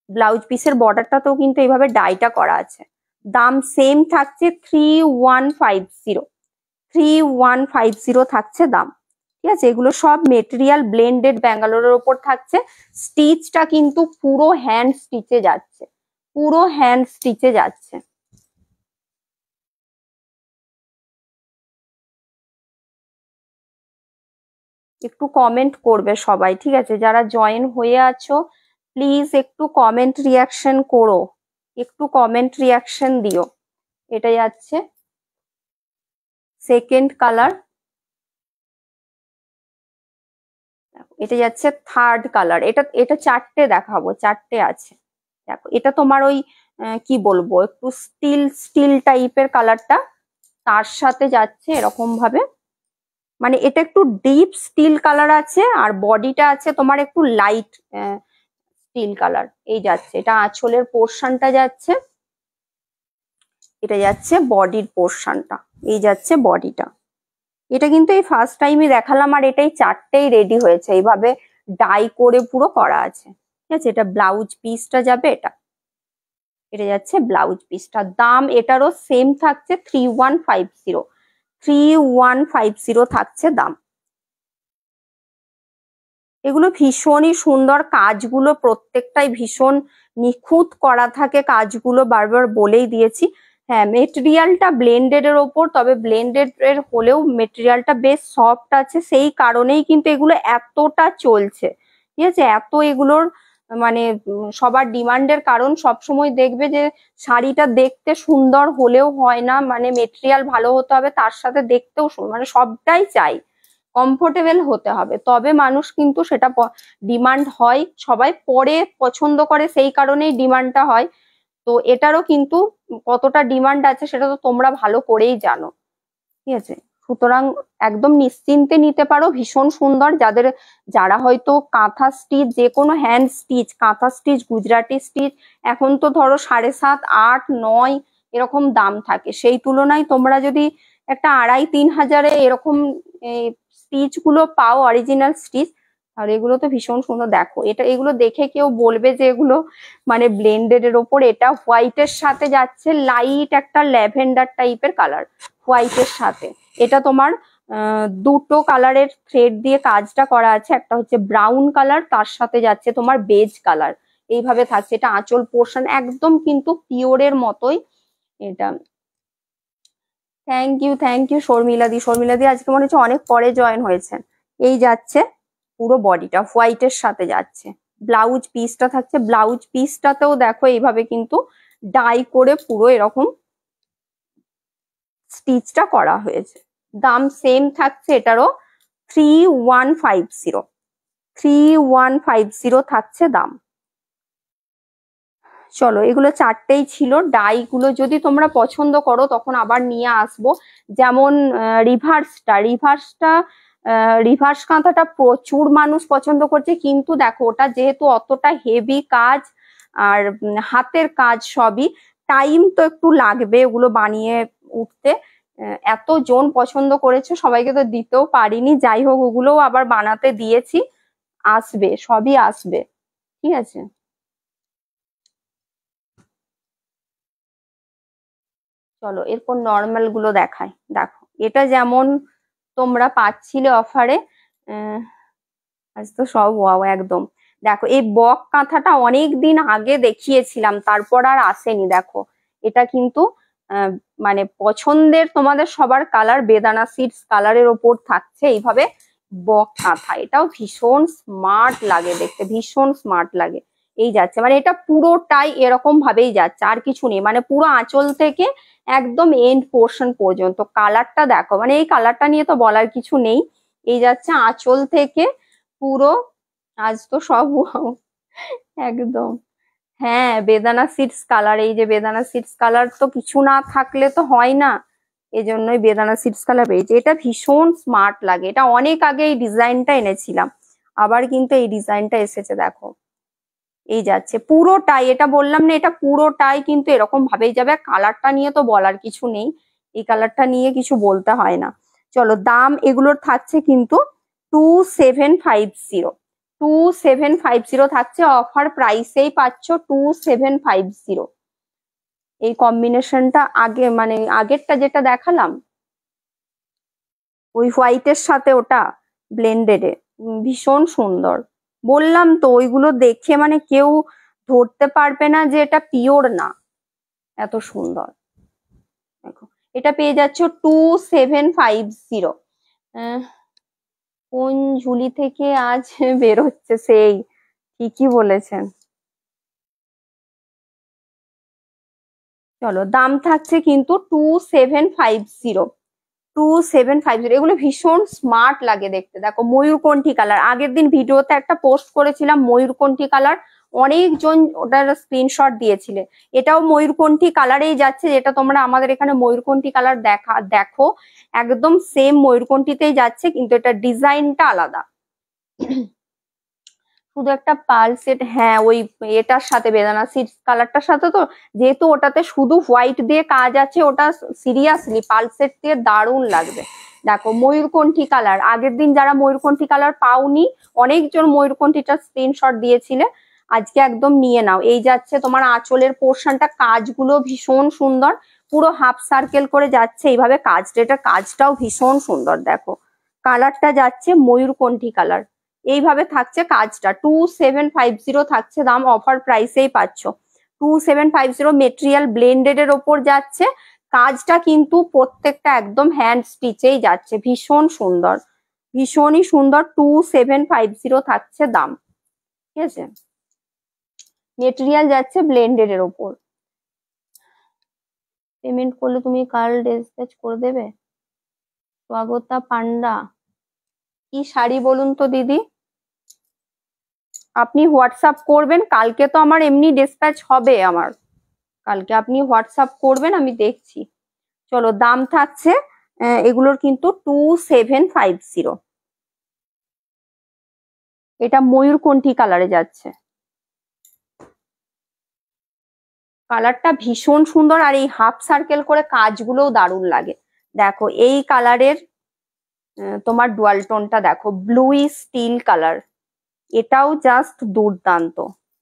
ব্লাউজ পিসের বর্ডারটাতেও কিন্তু এইভাবে ডাইটা করা আছে। দাম সেম থাকছে 3150, 3150 থাকছে দাম, ঠিক আছে। এগুলো সব মেটেরিয়াল ব্লেন্ডেড ব্যাঙ্গালোরের ওপর থাকছে। স্টিচটা কিন্তু পুরো হ্যান্ড স্টিচে যাচ্ছে, পুরো হ্যান্ড স্টিচে যাচ্ছে। একটু কমেন্ট করবে সবাই, ঠিক আছে, যারা জয়েন হয়ে আছো প্লিজ একটু কমেন্ট রিয়াকশন করো, একটু কমেন্ট রিয়াকশন দিও। এটা যাচ্ছে সেকেন্ড কালার, এটা যাচ্ছে থার্ড কালার। এটা এটা চারটে দেখাবো, চারটে আছে। দেখো এটা তোমার ওই কি বলবো, একটু স্টিল স্টিল টাইপের কালারটা, তার সাথে যাচ্ছে এরকম ভাবে, মানে এটা একটু ডিপ স্টিল কালার আছে, আর বডিটা আছে তোমার একটু লাইট স্টিল কালার। এই যাচ্ছে, এটা আঁচলের পোর্শনটা যাচ্ছে, এটা যাচ্ছে বডির পোর্শনটা, এই যাচ্ছে বডিটা। এটা কিন্তু এই ফার্স্ট টাইমই দেখালাম, আর এটাই চারটেই রেডি হয়েছে, এইভাবে ডাই করে পুরো করা আছে, ঠিক আছে। এটা ব্লাউজ পিসটা যাবে, এটা এটা যাচ্ছে ব্লাউজ পিসটা। দাম এটারও সেম থাকছে 3150, 3150 থাকছে দাম। এগুলো ভীষণই সুন্দর, কাজগুলো প্রত্যেকটাই ভীষণ নিখুঁত করা থাকে, কাজগুলো বারবার বলেই দিয়েছি। হ্যাঁ, মেটেরিয়ালটা ব্লেন্ডেড এর ওপর, তবে ব্লেন্ডেড এর হলেও মেটেরিয়ালটা বেশ সফট আছে, সেই কারণেই কিন্তু এগুলো এতটা চলছে, ঠিক আছে। এত এগুলোর মানে সবার ডিমান্ডের কারণ, সবসময় দেখবে যে শাড়িটা দেখতে সুন্দর হলেও হয় না, মানে মেটেরিয়াল ভালো হতে হবে, তার সাথে দেখতেও মানে সবটাই চাই, কমফোর্টেবল হতে হবে, তবে মানুষ কিন্তু সেটা ডিমান্ড হয়, সবাই পরে পছন্দ করে, সেই কারণেই ডিমান্ডটা হয়। তো এটারও কিন্তু কতটা ডিমান্ড আছে সেটা তো তোমরা ভালো করেই জানো, ঠিক আছে। সুতরাং একদম নিশ্চিন্তে নিতে পারো, ভীষণ সুন্দর। যারা হয়তো কাঁথা স্টিচ, যে কোনো হ্যান্ড স্টিচ, কাঁথা স্টিচ, গুজরাটি স্টিচ এখন তো ধরো 7,500, 8, 9 এরকম দাম থাকে, সেই তুলনায় তোমরা যদি একটা 2,500-3,000 এরকম স্টিচ গুলো পাও, অরিজিনাল স্টিচ, আর এগুলো তো ভীষণ সুন্দর। দেখো এটা, এগুলো দেখে কেউ বলবে যে এগুলো মানে ব্লেন্ডেড এর ওপর। এটা হোয়াইটের সাথে যাচ্ছে, লাইট একটা ল্যাভেন্ডার টাইপের কালার হোয়াইটের সাথে। এটা তোমার দুটো কালারের থ্রেড দিয়ে কাজটা করা আছে, একটা হচ্ছে ব্রাউন কালার, তার সাথে যাচ্ছে তোমার বেজ কালার, এইভাবে থাকছে। এটা আঁচল পোর্শন একদম কিন্তু পিওরের মতোই এটা। থ্যাংক ইউ শর্মিলাদি, শর্মিলাদি আজকে মনে হচ্ছে অনেক পরে জয়েন হয়েছেন। এই যাচ্ছে পুরো বডিটা হোয়াইটের সাথে যাচ্ছে, ব্লাউজ পিসটা থাকছে, ব্লাউজ পিসটাতেও দেখো এইভাবে কিন্তু ডাই করে পুরো এরকম স্টিচটা করা হয়েছে। দাম সেম থাকছে এটারও 3150, 3150 থাকছে দাম। চলো এগুলো চারটেই ছিল। ডাই গুলো যদি তোমরা পছন্দ করো তখন আবার নিয়ে আসবো। যেমন রিভার্স কাঁথাটা প্রচুর মানুষ পছন্দ করছে, কিন্তু দেখো ওটা যেহেতু অতটা হেভি কাজ আর হাতের কাজ সবই, টাইম তো একটু লাগবে ওগুলো বানিয়ে উঠতে। এতজন পছন্দ করেছে, সবাইকে তো দিতেও পারিনি, যাই হোক ওগুলোও আবার বানাতে দিয়েছি, আসবে, সবই আসবে, ঠিক আছে। চলো এরপর নর্মাল গুলো দেখাই। দেখো এটা যেমন তোমরা পাচ্ছিলে অফারে, আজ তো সব ওয়াও একদম। দেখো এই বক কাঁথাটা অনেক দিন আগে দেখিয়েছিলাম, তারপর আর আসেনি। দেখো এটা কিন্তু মানে পছন্দের তোমাদের সবার কালার বেদানা সিডস কালারের ওপর থাকছে এইভাবে বক কাঁথা। এটাও ভীষণ স্মার্ট লাগে দেখতে, ভীষণ স্মার্ট লাগে। এই যাচ্ছে মানে এটা পুরোটাই এরকম ভাবেই যাচ্ছে, আর কিছু নেই, মানে পুরো আঁচল থেকে একদম এন্ড পোর্শন পর্যন্ত। কালারটা দেখো, মানে এই কালারটা নিয়ে তো বলার কিছু নেই। এই যাচ্ছে আঁচল থেকে পুরো, আজ তো সব একদম। হ্যাঁ, বেদানা সিডস কালার, এই যে বেদানা সিডস কালার তো কিছু না থাকলে তো হয় না, এজন্যই বেদানা সিডস কালার পেয়েছে। এটা ভীষণ স্মার্ট লাগে, এটা অনেক আগে এই ডিজাইনটা এনেছিলাম, আবার কিন্তু এই ডিজাইনটা এসেছে দেখো। এই যাচ্ছে পুরোটাই, এটা বললাম না, এটা পুরোটাই কিন্তু এরকম ভাবেই যাবে। কালারটা নিয়ে তো বলার কিছু নেই, এই কালারটা নিয়ে কিছু বলতে হয় না। চলো দাম এগুলোর থাকছে কিন্তু 2750, 2750 থাকছে, অফার প্রাইসেই পাচ্ছ 2750। এই কম্বিনেশনটা আগে মানে আগেরটা যেটা দেখালাম ওই হোয়াইটের সাথে ওটা ব্লেন্ডেডে, ভীষণ সুন্দর। বললাম তো ওইগুলো দেখে মানে কেউ ধরতে পারবে না যে এটা পিওর না, এত সুন্দর। দেখো এটা পেয়ে যাচ্ছ 2750। কোন ঝুলি থেকে আজ বেরোচ্ছে, সেই ঠিকই বলেছেন। চলো দাম থাকছে কিন্তু 2750, 2750। এগুলো ভীষণ স্মার্ট লাগে দেখতে। দেখো ময়ূরকণ্ঠী কালার, আগের দিন ভিডিওতে একটা পোস্ট করেছিলাম ময়ূরকণ্ঠী কালার, অনেকজন ওটার স্ক্রিনশট দিয়েছিলে। এটাও ময়ূরকণ্ঠী কালারেই যাচ্ছে, যেটা তোমরা আমাদের এখানে ময়ূরকণ্ঠী কালার দেখো একদম সেম ময়ূরকণ্ঠীতেই যাচ্ছে, কিন্তু এটা ডিজাইনটা আলাদা। শুধু একটা পাল সেট, হ্যাঁ ওই এটার সাথে বেদানা সিডস কালারটার সাথে তো, যেহেতু ওটাতে শুধু হোয়াইট দিয়ে কাজ আছে, ওটা সিরিয়াসলি পাল সেট দিয়ে দারুণ লাগবে। দেখো ময়ূরকণ্ঠী কালার, আগের দিন যারা ময়ূরকণ্ঠী কালার পাওনি অনেকজন ময়ূরকণ্ঠীটা স্ক্রিনশট দিয়েছিলে, আজকে একদম নিয়ে নাও। এই যাচ্ছে তোমার আঁচলের পোর্শনটা, কাজগুলো ভীষণ সুন্দর, পুরো হাফ সার্কেল করে যাচ্ছে এইভাবে কাজটা, এটা কাজটাও ভীষণ সুন্দর। দেখো কালারটা যাচ্ছে ময়ূরকণ্ঠী কালার, এইভাবে থাকছে কাজটা। 2750 থাকছে দাম, অফার প্রাইসেই পাচ্ছ 2750। মেটেরিয়াল ব্লেন্ডেড এর ওপর যাচ্ছে, কাজটা কিন্তু প্রত্যেকটা একদম হ্যান্ড স্টিচেই যাচ্ছে, ভীষণ সুন্দর, ভীষণই সুন্দর। 2750 থাকছে দাম, ঠিক আছে। মেটেরিয়াল যাচ্ছে ব্লেন্ডেড এর ওপর। পেমেন্ট করলে তুমি কাল ডিসপ্যাচ করে দেবে। স্বাগতা পান্ডা, কি শাড়ি বলুন তো দিদি? আপনি হোয়াটসঅ্যাপ করবেন, কালকে তো আমার এমনি ডিসপ্যাচ হবে, আমার কালকে আপনি হোয়াটসঅ্যাপ করবেন, আমি দেখছি। চলো দাম থাকছে এগুলোর কিন্তু 2750। এটা ময়ূরকণ্ঠী কালারে যাচ্ছে, কালারটা ভীষণ সুন্দর, আর এই হাফ সার্কেল করে কাজগুলোও দারুণ লাগে। দেখো এই কালারের তোমার ডুয়াল টোনটা দেখো, ব্লুই স্টিল কালার, এটাও জাস্ট দুর্দান্ত,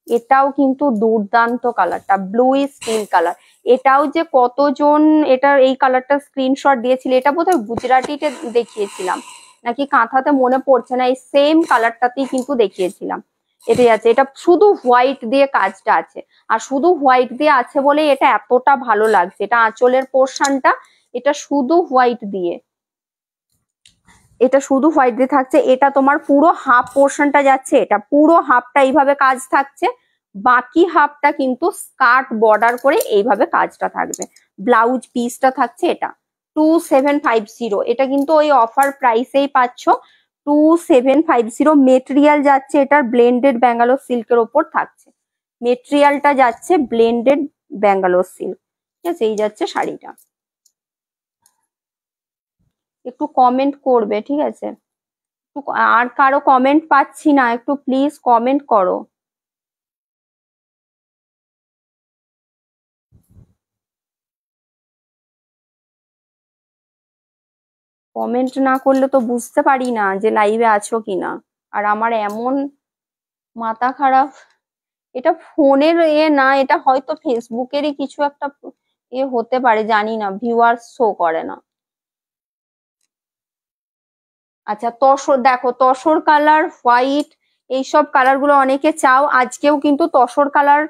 এটাও কিন্তু দুর্দান্ত কালারটা, ব্লুই স্টিল কালার। এটাও যে কতজন এটার এই কালারটা স্ক্রিনশট দিয়েছিল, এটা বোধহয় গুজরাটিতে দেখিয়েছিলাম নাকি কাঁথাতে, মনে পড়ছে না, এই সেম কালারটাতেই কিন্তু দেখিয়েছিলাম। এটাই আছে, এটা শুধু হোয়াইট দিয়ে কাজটা আছে, আর শুধু হোয়াইট দিয়ে আছে বলে এটা এতটা ভালো লাগছে। এটা আঁচলের পোর্শনটা, এটা শুধু হোয়াইট দিয়ে, এটা শুধু হোয়াইট দিয়ে থাকছে। এটা তোমার পুরো হাফ পোর্শনটা যাচ্ছে, এটা পুরো হাফটা এইভাবে কাজ থাকছে, বাকি হাফটা কিন্তু স্কার্ট বর্ডার করে এইভাবে কাজটা থাকবে। ব্লাউজ পিসটা থাকছে এটা 2750, এটা কিন্তু ওই অফার প্রাইসেই পাচ্ছ 2750। মেটেরিয়াল যাচ্ছে এটার ব্লেন্ডেড ব্যাঙ্গালোর সিল্কের ওপর থাকছে, মেটেরিয়ালটা যাচ্ছে ব্লেন্ডেড ব্যাঙ্গালোর সিল্ক, ঠিক আছে। এই যাচ্ছে শাড়িটা, একটু কমেন্ট করবে, ঠিক আছে। আর কারো কমেন্ট পাচ্ছি না, একটু প্লিজ কমেন্ট করো। কমেন্ট না করলে তো বুঝতে পারি না যে লাইভে আছো কিনা। আর আমার এমন মাথা খারাপ, এটা ফোনের না, এটা হয়তো ফেসবুকেরই কিছু একটা হতে পারে, জানি না, ভিউয়ার্স শো করে না। আচ্ছা তসর, দেখো তসর কালার, হোয়াইট, এইসব কালার গুলো অনেকে চাও, আজকেও কিন্তু তসর কালার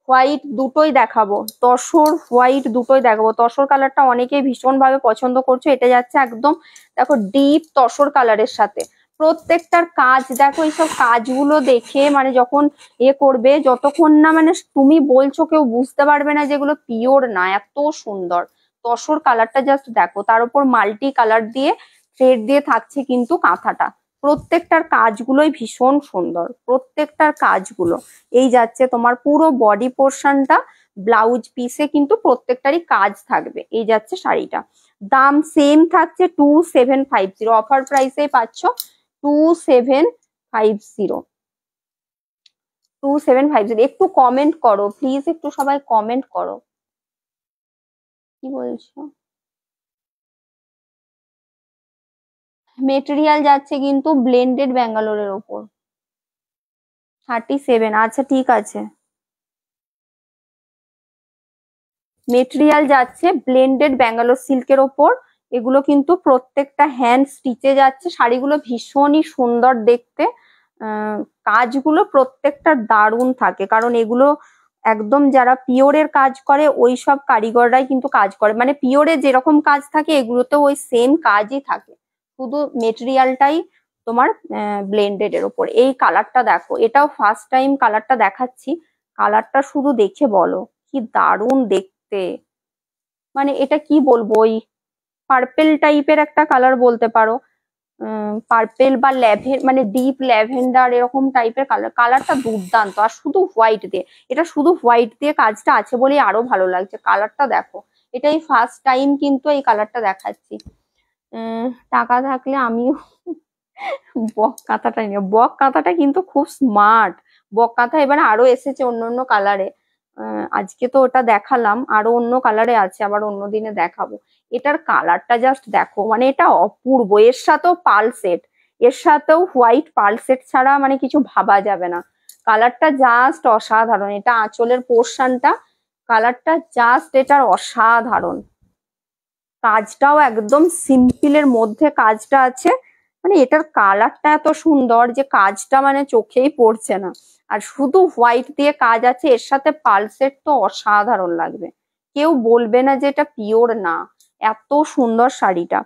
হোয়াইট দুটোই দেখাবো, তসর হোয়াইট দুটোই দেখাবো। তসর কালারটা অনেকেই ভীষণ ভাবে পছন্দ করছো। এটা যাচ্ছে একদম দেখো ডিপ তসর কালারের সাথে। প্রত্যেকটার কাজ দেখো, এইসব কাজগুলো দেখে মানে যখন করবে, যতক্ষণ না মানে তুমি বলছো কেউ বুঝতে পারবে না যেগুলো পিওর না। এত সুন্দর তসর কালারটা জাস্ট দেখো, তার উপর মাল্টি কালার দিয়ে থ্রেড দিয়ে থাকছে কিন্তু কাঁথাটা। প্রত্যেকটার কাজগুলোই ভীষণ সুন্দর, প্রত্যেকটার কাজগুলো। এই যাচ্ছে তোমার পুরো বডি পোর্শনটা, ব্লাউজ পিসে কিন্তু প্রত্যেকটারই কাজ থাকবে। এই যাচ্ছে শাড়িটা, দাম সেম থাকছে 2750। অফার প্রাইসে পাচ্ছ 2750। 2750। একটু কমেন্ট করো প্লিজ, একটু সবাই কমেন্ট করো কি বলছো। মেটেরিয়াল যাচ্ছে কিন্তু ব্লেন্ডেড ব্যাঙ্গালোরের ওপর 37। আচ্ছা ঠিক আছে, মেটেরিয়াল যাচ্ছে ব্লেন্ডেড ব্যাঙ্গালোর সিল্কের ওপর। এগুলো কিন্তু প্রত্যেকটা হ্যান্ড স্টিচে যাচ্ছে। শাড়িগুলো ভীষণই সুন্দর দেখতে, কাজগুলো প্রত্যেকটা দারুণ থাকে, কারণ এগুলো একদম যারা পিওরের কাজ করে ওই সব কারিগররাই কিন্তু কাজ করে। মানে পিওরে যেরকম কাজ থাকে এগুলোতেও ওই সেম কাজই থাকে, শুধু মেটেরিয়ালটাই তোমার ব্লেন্ডেড এর ওপর। এই কালারটা দেখো, এটাও ফার্স্ট টাইম কালারটা দেখাচ্ছি। কালারটা শুধু দেখে বলো কি দারুণ দেখতে। মানে এটা কি বলবো, ওই পার্পেল টাইপের একটা কালার বলতে পারো, পার্পেল বা মানে ডিপ ল্যাভেন্ডার এরকম টাইপের কালার। কালারটা দুর্দান্ত, আর শুধু হোয়াইট দিয়ে, এটা শুধু হোয়াইট দিয়ে কাজটা আছে বলে আরো ভালো লাগছে। কালারটা দেখো, এটাই ফার্স্ট টাইম কিন্তু এই কালারটা দেখাচ্ছি। টাকা থাকলে আমিও বক কাঁথাটা নিয়ে, বক কাঁথাটা কিন্তু খুব স্মার্ট। বক কাঁথা এবার আরো এসেছে অন্য অন্য কালারে। আজকে তো ওটা দেখালাম, আরো অন্য কালারে আছে, আবার অন্য দিনে দেখাবো। এটার কালারটা জাস্ট দেখো, মানে এটা অপূর্ব। এর সাথেও পার্ল সেট, এর সাথেও হোয়াইট পার্ল সেট ছাড়া মানে কিছু ভাবা যাবে না। কালারটা জাস্ট অসাধারণ। এটা আঁচলের পোর্শনটা, কালারটা জাস্ট এটার অসাধারণ। কাজটাও একদম সিম্পলের মধ্যে কাজটা আছে। মানে এটার কালারটা এত সুন্দর যে কাজটা মানে চোখেই পড়ছে না। আর শুধু হোয়াইট দিয়ে কাজ আছে, এর সাথে পালসেট তো অসাধারণ লাগবে। কেউ বলবে না যে এটা পিওর না। এত সুন্দর শাড়িটা,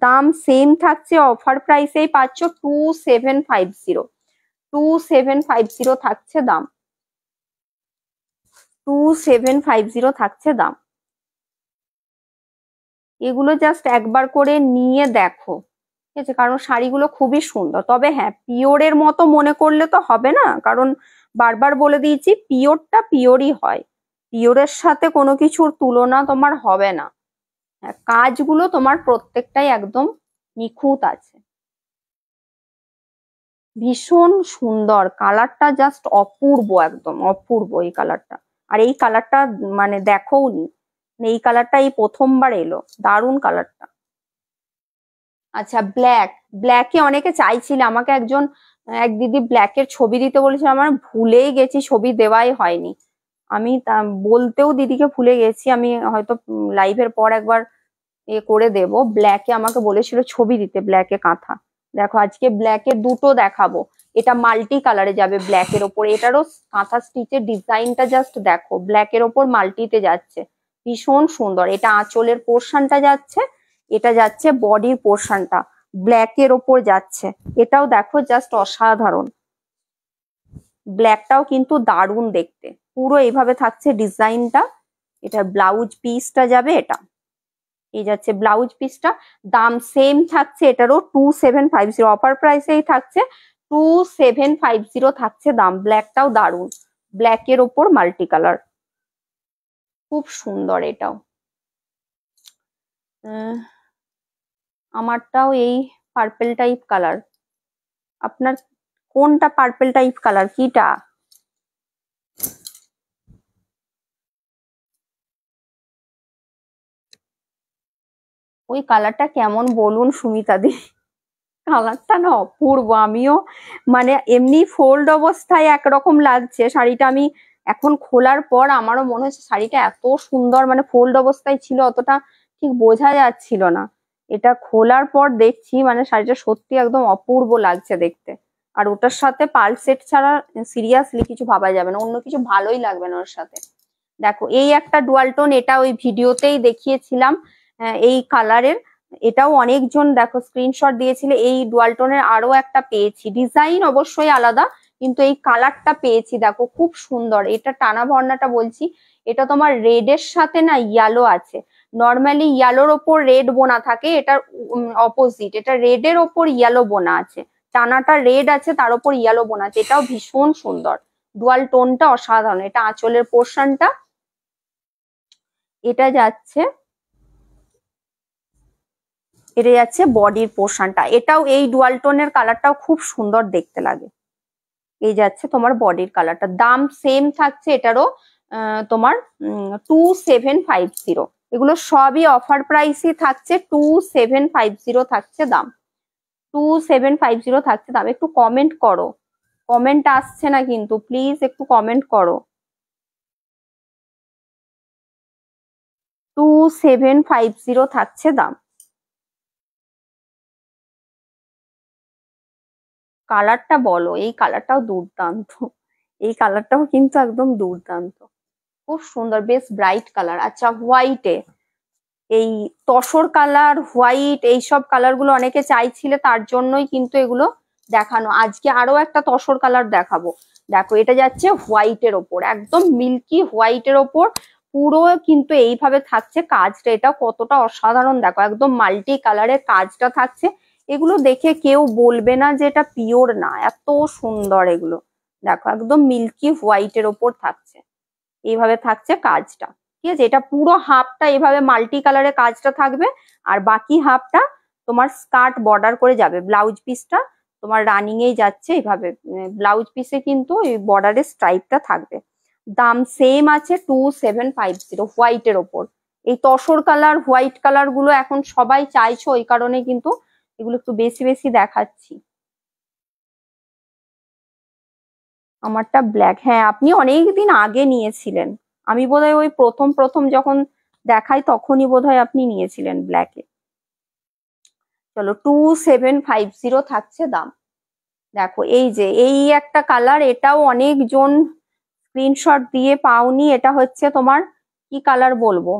দাম সেম থাকছে, অফার প্রাইসেই পাচ্ছ 2750। 2750 থাকছে দাম, 2750 থাকছে দাম। এগুলো জাস্ট একবার করে নিয়ে দেখো, ঠিক আছে, কারণ শাড়িগুলো খুবই সুন্দর। তবে হ্যাঁ, পিওরের মতো মনে করলে তো হবে না, কারণ বারবার বলে দিয়েছি পিওরটা পিওরই হয়, পিওরের সাথে কোনো কিছুর তুলনা তোমার হবে না। হ্যাঁ, কাজগুলো তোমার প্রত্যেকটাই একদম নিখুঁত আছে, ভীষণ সুন্দর। কালারটা জাস্ট অপূর্ব, একদম অপূর্ব এই কালারটা। আর এই কালারটা মানে দেখোও নি, এই কালারটা এই প্রথমবার এলো, দারুণ কালারটা। আচ্ছা ব্ল্যাক, ব্ল্যাকে অনেকে চাইছিল, আমাকে এক দিদি ব্ল্যাকের ছবি দিতে বলেছিল, আমার ভুলেই গেছি, ছবি দেওয়াই হয়নি। আমি বলতেও দিদিকে ভুলে গেছি। আমি হয়তো লাইভের পর একবার করে দেব। ব্ল্যাকে আমাকে বলেছিল ছবি দিতে, ব্ল্যাকে কাঁথা। দেখো আজকে ব্ল্যাকে দুটো দেখাবো। এটা মাল্টি কালারে যাবে ব্ল্যাকের ওপর। এটারও কাঁথা স্টিচের ডিজাইনটা জাস্ট দেখো, ব্ল্যাকের ওপর মাল্টিতে যাচ্ছে, ভীষণ সুন্দর। এটা আঁচলের পোর্শনটা যাচ্ছে, এটা যাচ্ছে বডির পোর্শনটা, ব্ল্যাকের ওপর যাচ্ছে। এটাও দেখো জাস্ট অসাধারণ। ব্ল্যাকটাও কিন্তু দারুণ দেখতে, পুরো এইভাবে থাকছে ডিজাইনটা। এটা ব্লাউজ পিসটা যাবে, এটা এই যাচ্ছে ব্লাউজ পিসটা। দাম সেম থাকছে এটারও 2750। অফার প্রাইসেই থাকছে 2750 থাকছে দাম। ব্ল্যাকটাও দারুণ, ব্ল্যাকের ওপর মাল্টি কালার, খুব সুন্দর এটাও। আমারটাও এই পার্পেল টাইপ কালার। আপনার কোনটা পার্পেল টাইপ কালার, কিটা? ওই কালারটা কেমন বলুন সুমিতা দি, কালারটা না অপূর্ব। আমিও মানে এমনি ফোল্ড অবস্থায় একরকম লাগছে শাড়িটা, আমি এখন খোলার পর আমারও মনে হচ্ছে শাড়িটা এত সুন্দর। মানে ফোল্ড অবস্থায় ছিল অতটা ঠিক বোঝা যাচ্ছিল না, এটা খোলার পর দেখছি মানে শাড়িটা সত্যি একদম অপূর্ব লাগছে দেখতে। আর ওটার সাথে পার্ল সেট ছাড়া সিরিয়াসলি কিছু ভাবা যাবে না, অন্য কিছু ভালোই লাগবে না ওর সাথে। দেখো এই একটা ডুয়াল টোন, এটা ওই ভিডিওতেই দেখিয়েছিলাম এই কালারের। এটাও অনেকজন দেখো স্ক্রিনশট দিয়েছিল। এই ডুয়াল টোনের আরো একটা পেয়েছি, ডিজাইন অবশ্যই আলাদা, কিন্তু এই কালারটা পেয়েছি দেখো খুব সুন্দর। এটা টানা ভর্নাটা বলছি, এটা তোমার রেড এর সাথে না ইয়েলো আছে। নর্মালি ইয়েলোর ওপর রেড বোনা থাকে, এটার অপোজিট, এটা রেড এর ওপর ইয়েলো বোনা আছে। টানাটা রেড আছে, তার উপর ইয়েলো বোনা আছে। এটাও ভীষণ সুন্দর, ডুয়াল টোনটা অসাধারণ। এটা আঁচলের পোর্শনটা, এটা যাচ্ছে বডির পোর্শনটা। এটাও এই ডুয়াল টোনের কালারটাও খুব সুন্দর দেখতে লাগে। এই যাচ্ছে তোমার বডির কালারটা। দাম সেম থাকছে এটারও, তোমার 2750। এগুলো সবই অফার প্রাইসই থাকছে, 2750 থাকছে দাম, 2750 থাকছে দাম। একটু কমেন্ট করো, কমেন্ট আসছে না কিন্তু, প্লিজ একটু কমেন্ট করো। 2750 থাকছে দাম। কালারটা বলো, এই কালারটাও দুর্দান্ত, এই কালারটাও কিন্তু একদম দুর্দান্ত, খুব সুন্দর, বেশ ব্রাইট কালার। আচ্ছা, হোয়াইটে এই তসর কালার, হোয়াইট, এইসব কালার গুলো অনেকে চাইছিলে, তার জন্যই কিন্তু এগুলো দেখানো। আজকে আরো একটা তসর কালার দেখাবো। দেখো এটা যাচ্ছে হোয়াইটের ওপর, একদম মিল্কি হোয়াইটের ওপর পুরো কিন্তু এইভাবে থাকছে কাজটা। এটা কতটা অসাধারণ দেখো, একদম মাল্টি কালারের কাজটা থাকছে। এগুলো দেখে কেউ বলবে না যে এটা পিওর না, এত সুন্দর এগুলো। দেখো একদম মিল্কি হোয়াইটের ওপর থাকছে, এইভাবে থাকছে কাজটা। ঠিক আছে, এটা পুরো হাফটা এভাবে মাল্টি কালারের কাজটা থাকবে, আর বাকি হাফটা তোমার স্কার্ট বর্ডার করে যাবে। ব্লাউজ পিসটা তোমার রানিং এই যাচ্ছে এইভাবে, ব্লাউজ পিসে কিন্তু এই বর্ডারের স্ট্রাইপটা থাকবে। দাম সেম আছে 2750, হোয়াইটের ওপর। এই তসর কালার, হোয়াইট কালার গুলো এখন সবাই চাইছো, ওই কারণে কিন্তু এগুলো একটু বেশি বেশি দেখাচ্ছি। আমারটা ব্ল্যাক, হ্যাঁ আপনি অনেকদিন আগে নিয়েছিলেন। আমি বোধহয় ওই প্রথম প্রথম যখন দেখাই তখনই বোধহয় আপনি নিয়েছিলেন ব্ল্যাকে। চলো 2750 থাকছে দাম। দেখো এই যে এই একটা কালার, এটাও অনেকজন স্ক্রিনশট দিয়ে পাওনি। এটা হচ্ছে তোমার কি কালার বলবো,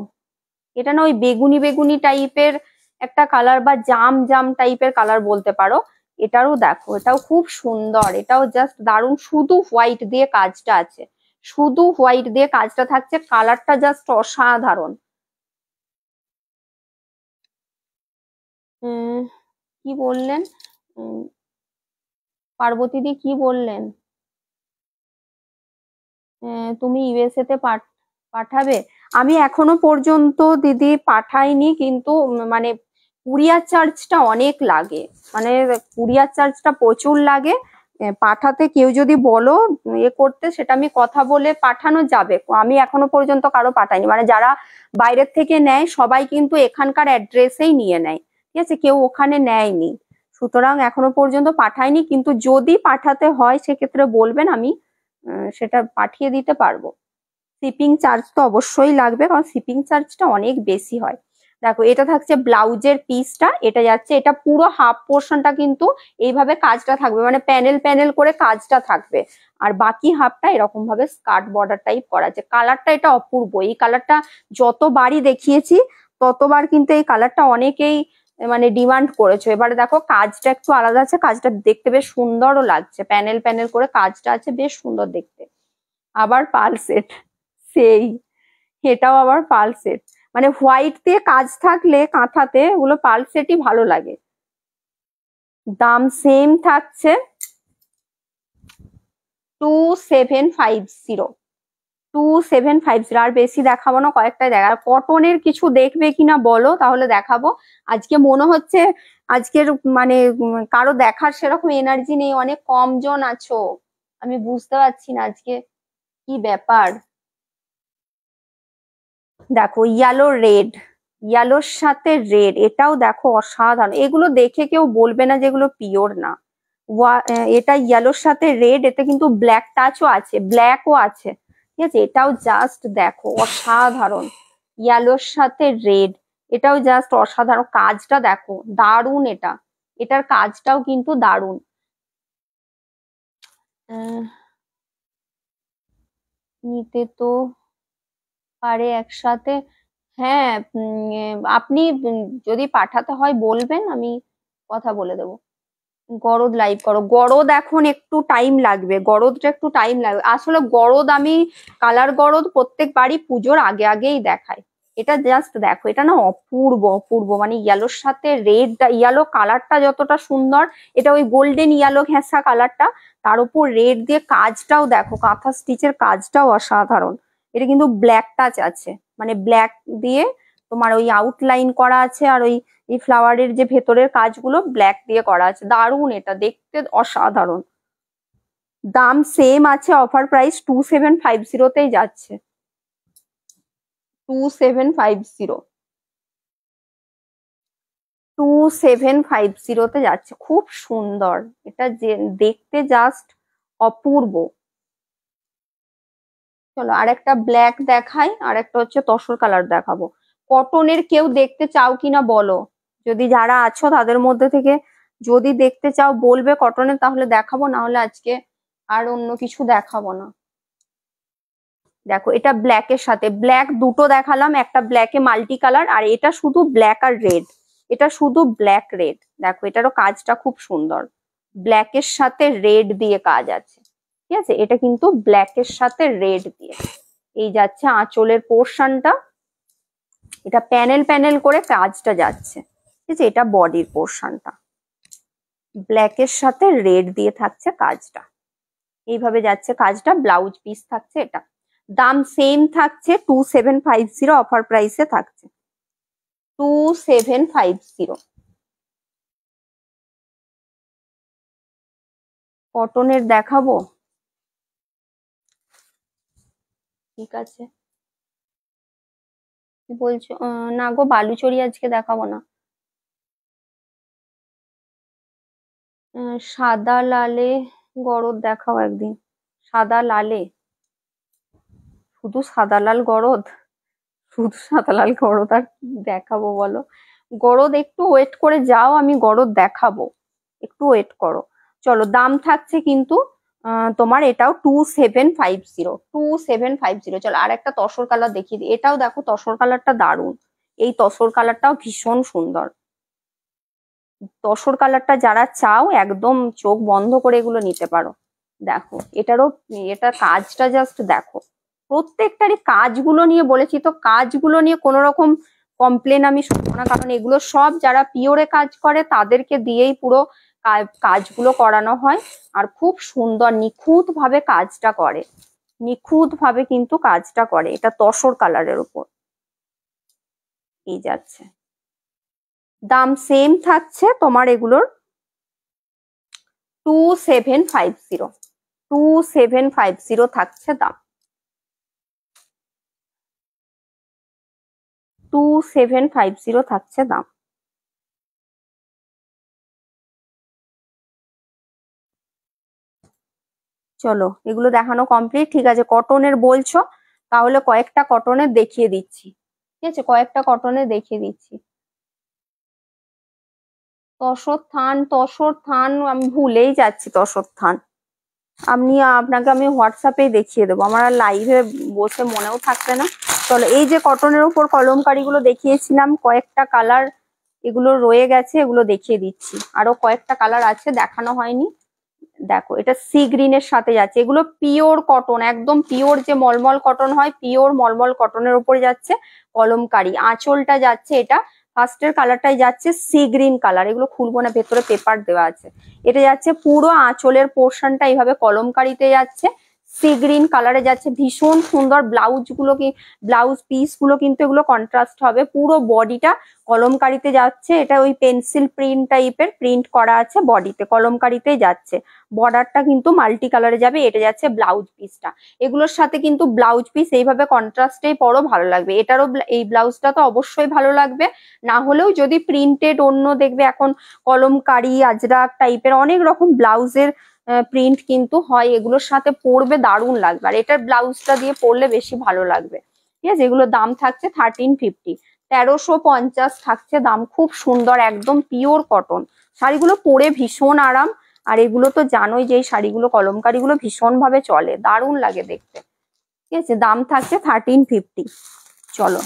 এটা না ওই বেগুনি বেগুনি টাইপের একটা কালার, বা জাম জাম টাইপের কালার বলতে পারো। এটারও দেখো, এটাও খুব সুন্দর, এটাও জাস্ট দারুণ। শুধু হোয়াইট দিয়ে কাজটা আছে, শুধু হোয়াইট দিয়ে কাজটা থাকছে, কালারটা জাস্ট অসাধারণ। কি বললেন, উম, পার্বতী দি কি বললেন? তুমি ইউএসএ তে পাঠাবে? আমি এখনো পর্যন্ত দিদি পাঠাইনি, কিন্তু মানে কুরিয়ার চার্জটা অনেক লাগে, মানে কুরিয়ার চার্জটা প্রচুর লাগে। পাঠাতে কেউ যদি বলো করতে, সেটা আমি কথা বলে পাঠানো যাবে। আমি এখনো পর্যন্ত কারো পাঠাইনি, মানে যারা বাইরের থেকে নেয় সবাই কিন্তু এখানকার অ্যাড্রেসেই নিয়ে নেয়। ঠিক আছে, কেউ ওখানে নেয়নি, সুতরাং এখনো পর্যন্ত পাঠাইনি। কিন্তু যদি পাঠাতে হয় সেক্ষেত্রে বলবেন, আমি সেটা পাঠিয়ে দিতে পারবো। শিপিং চার্জ তো অবশ্যই লাগবে, কারণ শিপিং চার্জটা অনেক বেশি হয়। দেখো এটা থাকছে ব্লাউজের পিসটা, এটা যাচ্ছে, এটা পুরো হাফ পোর্শনটা কিন্তু এইভাবে কাজটা থাকবে, মানে প্যানেল প্যানেল করে কাজটা থাকবে। আর বাকি হাফটা এরকম ভাবে স্কার্ট বর্ডার টাইপ করা আছে। কালারটা এটা অপূর্ব, এই কালারটা যতবারই দেখিয়েছি ততবার কিন্তু এই কালারটা অনেকেই মানে ডিমান্ড করেছো। এবারে দেখো কাজটা একটু আলাদা আছে, কাজটা দেখতে বেশ সুন্দরও লাগছে, প্যানেল প্যানেল করে কাজটা আছে, বেশ সুন্দর দেখতে। আবার পাল সেট, সেই এটাও আবার পাল সেট, মানে হোয়াইট দিয়ে কাজ থাকলে কাঁথাতে ওগুলো পাল সেটই ভালো লাগে। দাম সেম থাকছে 2750, 2750। আর বেশি দেখাবো না, কয়েকটা দেখা। কটনের কিছু দেখবে কিনা বলো, তাহলে দেখাবো। আজকে মনে হচ্ছে আজকের মানে কারো দেখার সেরকম এনার্জি নেই, অনেক কম জন আছো। আমি বুঝতে পারছি না আজকে কি ব্যাপার। দেখো ইয়েলো রেড, ইয়েলোর সাথে রেড, এটাও দেখো অসাধারণ। এগুলো দেখে কেউ বলবে না যেগুলো পিওর না। এটা ইয়েলোর সাথে রেড, এতে কিন্তু ব্ল্যাক টাচও আছে, ব্ল্যাকও আছে। ঠিক আছে, এটাও জাস্ট দেখো অসাধারণ, ইয়েলোর সাথে রেড, এটাও জাস্ট অসাধারণ। কাজটা দেখো দারুণ, এটার কাজটাও কিন্তু দারুণ। নিতে তো পারে একসাথে। হ্যাঁ, আপনি যদি পাঠাতে হয় বলবেন, আমি কথা বলে দেবো। গরদ লাইভ করো। গরদ এখন একটু টাইম লাগবে, গরদটা একটু টাইম লাগবে। আসলে গরদ আমি কালার গরদ প্রত্যেকবারই পুজোর আগে আগেই দেখাই। এটা জাস্ট দেখো, এটা না অপূর্ব অপূর্ব, মানে ইয়েলোর সাথে রেড, ইয়েলো কালারটা যতটা সুন্দর, এটা ওই গোল্ডেন ইয়েলো ঘেঁষা কালারটা, তার উপর রেড দিয়ে কাজটাও দেখো, কাঁথা স্টিচের কাজটাও অসাধারণ। এটা কিন্তু ব্ল্যাক টাচ আছে, মানে ব্ল্যাক দিয়ে তোমার ওই আউটলাইন করা আছে, আর ওই এই ফ্লাওয়ারের যে ভেতরের কাজগুলো ব্ল্যাক দিয়ে করা আছে। দারুণ, এটা দেখতে অসাধারণ। দাম সেম আছে, অফার প্রাইস 2750তেই যাচ্ছে। 2750, 2750তে যাচ্ছে। খুব সুন্দর এটা, যে দেখতে জাস্ট অপূর্ব। চলো আরেকটা ব্ল্যাক দেখাই, আর একটা হচ্ছে তসর কালার দেখাবো। কটনের কেউ দেখতে চাও কিনা বলো, যদি যারা আছো তাদের মধ্যে থেকে যদি দেখতে চাও বলবে কটনের, তাহলে দেখাবো, না হলে আজকে আর অন্য কিছু দেখাবো না। দেখো এটা ব্ল্যাকের সাথে, ব্ল্যাক দুটো দেখালাম, একটা ব্ল্যাকে মাল্টি কালার, আর এটা শুধু ব্ল্যাক আর রেড। এটা শুধু ব্ল্যাক রেড, দেখো এটারও কাজটা খুব সুন্দর, ব্ল্যাকের সাথে রেড দিয়ে কাজ আছে। ঠিক আছে, এটা কিন্তু ব্ল্যাকের সাথে রেড দিয়ে এই যাচ্ছে আঁচলের পোর্শনটা, এটা প্যানেল প্যানেল করে কাজটা যাচ্ছে। ঠিক আছে, এটা বডির পোর্শনটা, ব্ল্যাকের সাথে রেড দিয়ে থাকছে কাজটা, এইভাবে যাচ্ছে কাজটা। ব্লাউজ পিস থাকছে এটা। দাম সেম থাকছে 2750, অফার প্রাইসে থাকছে 2750। কটনের দেখাবো, ঠিক আছে। কি বলছো? না গো, বালুচরি আজকে দেখাবো না। সাদা লালে গরদ দেখাও একদিন। সাদা লালে, শুধু সাদা লাল গরদ, শুধু সাদা লাল গরদ আর কি দেখাবো বলো। গরদ একটু ওয়েট করে যাও, আমি গরদ দেখাবো, একটু ওয়েট করো। চলো, দাম থাকছে কিন্তু তোমার এটাও 2750। চলো আর একটা তসর কালার দেখিয়ে দিই। এটাও দেখো, তসর কালারটা দারুণ, এই তসর কালারটাও ভীষণ সুন্দর। তসর কালারটা যারা চাও একদম চোখ বন্ধ করে এগুলো নিতে পারো। দেখো এটারও, এটা কাজটা জাস্ট দেখো, প্রত্যেকটারই কাজগুলো নিয়ে বলেছি তো, কাজগুলো নিয়ে কোনো রকম কমপ্লেন আমি শুনবো না, কারণ এগুলো সব যারা পিওরে কাজ করে তাদেরকে দিয়েই পুরো কাজগুলো করানো হয়। আর খুব সুন্দর নিখুঁত ভাবে কাজটা করে, নিখুঁত ভাবে কিন্তু কাজটা করে। এটা তসর কালারের উপর এই যাচ্ছে। দাম সেম থাকছে তোমার এগুলোর 2750, 2750 থাকছে দাম, 2750 থাকছে দাম। চলো এগুলো দেখানো কমপ্লিট। ঠিক আছে, কটনের বলছো, তাহলে কয়েকটা কটনের দেখিয়ে দিচ্ছি। ঠিক আছে, কয়েকটা কটনের দেখিয়ে দিচ্ছি। তসর থান, তসর থান আমি ভুলেই যাচ্ছি, তসর থান আপনাকে আমি হোয়াটসঅ্যাপেই দেখিয়ে দেবো, আমার আর লাইভে বসে মনেও থাকবে না। চলো, এই যে কটনের উপর কলমকারিগুলো দেখিয়েছিলাম, কয়েকটা কালার এগুলো রয়ে গেছে, এগুলো দেখিয়ে দিচ্ছি। আরো কয়েকটা কালার আছে দেখানো হয়নি। দেখো এটা সি গ্রিনের সাথে যাচ্ছে, এগুলো পিওর কটন, একদম পিওর যে মলমল কটন হয়, পিওর মলমল কটনের উপরে যাচ্ছে কলমকারি। আঁচলটা যাচ্ছে, এটা ফার্স্টের কালারটাই যাচ্ছে সি গ্রিন কালার, এগুলো খুলবো না, ভেতরে পেপার দেওয়া আছে। এটা যাচ্ছে পুরো আঁচলের পোর্শনটা এইভাবে কলমকারিতে যাচ্ছে, সি গ্রিন কালারে যাচ্ছে, ভীষণ সুন্দর। ব্লাউজ গুলো কি, ব্লাউজ পিস গুলো কিন্তু এগুলো কন্ট্রাস্ট হবে, পুরো বডিটা কলমকারিতে যাচ্ছে। এটা ওই পেন্সিল প্রিন্ট টাইপের প্রিন্ট করা আছে বডিতে, কলমকারিতে যাচ্ছে। বর্ডারটা কিন্তু মাল্টি কালারে যাবে, এটা যাচ্ছে ব্লাউজ পিসটা। এগুলোর সাথে কিন্তু ব্লাউজ পিস এইভাবে কন্ট্রাস্টেই পরো, ভালো লাগবে। এটারও এই ব্লাউজটা তো অবশ্যই ভালো লাগবে, না হলেও যদি প্রিন্টেড অন্য দেখবে এখন কলমকারি আজরাক টাইপের অনেক রকম ব্লাউজের প্রিন্ট কিন্তু হয়, এগুলোর সাথে পরবে দারুণ লাগবে, আর এটার ব্লাউজটা দিয়ে পরলে বেশি ভালো লাগবে। ঠিক আছে, এগুলোর দাম থাকছে 1350, 1350 থাকছে দাম। খুব সুন্দর, একদম পিওর কটন শাড়িগুলো, পরে ভীষণ আরাম। আর এগুলো তো জানোই যে এই শাড়িগুলো কলমকারিগুলো ভীষণ ভাবে চলে, দারুণ লাগে দেখতে। ঠিক আছে, দাম থাকছে 1350। চলো,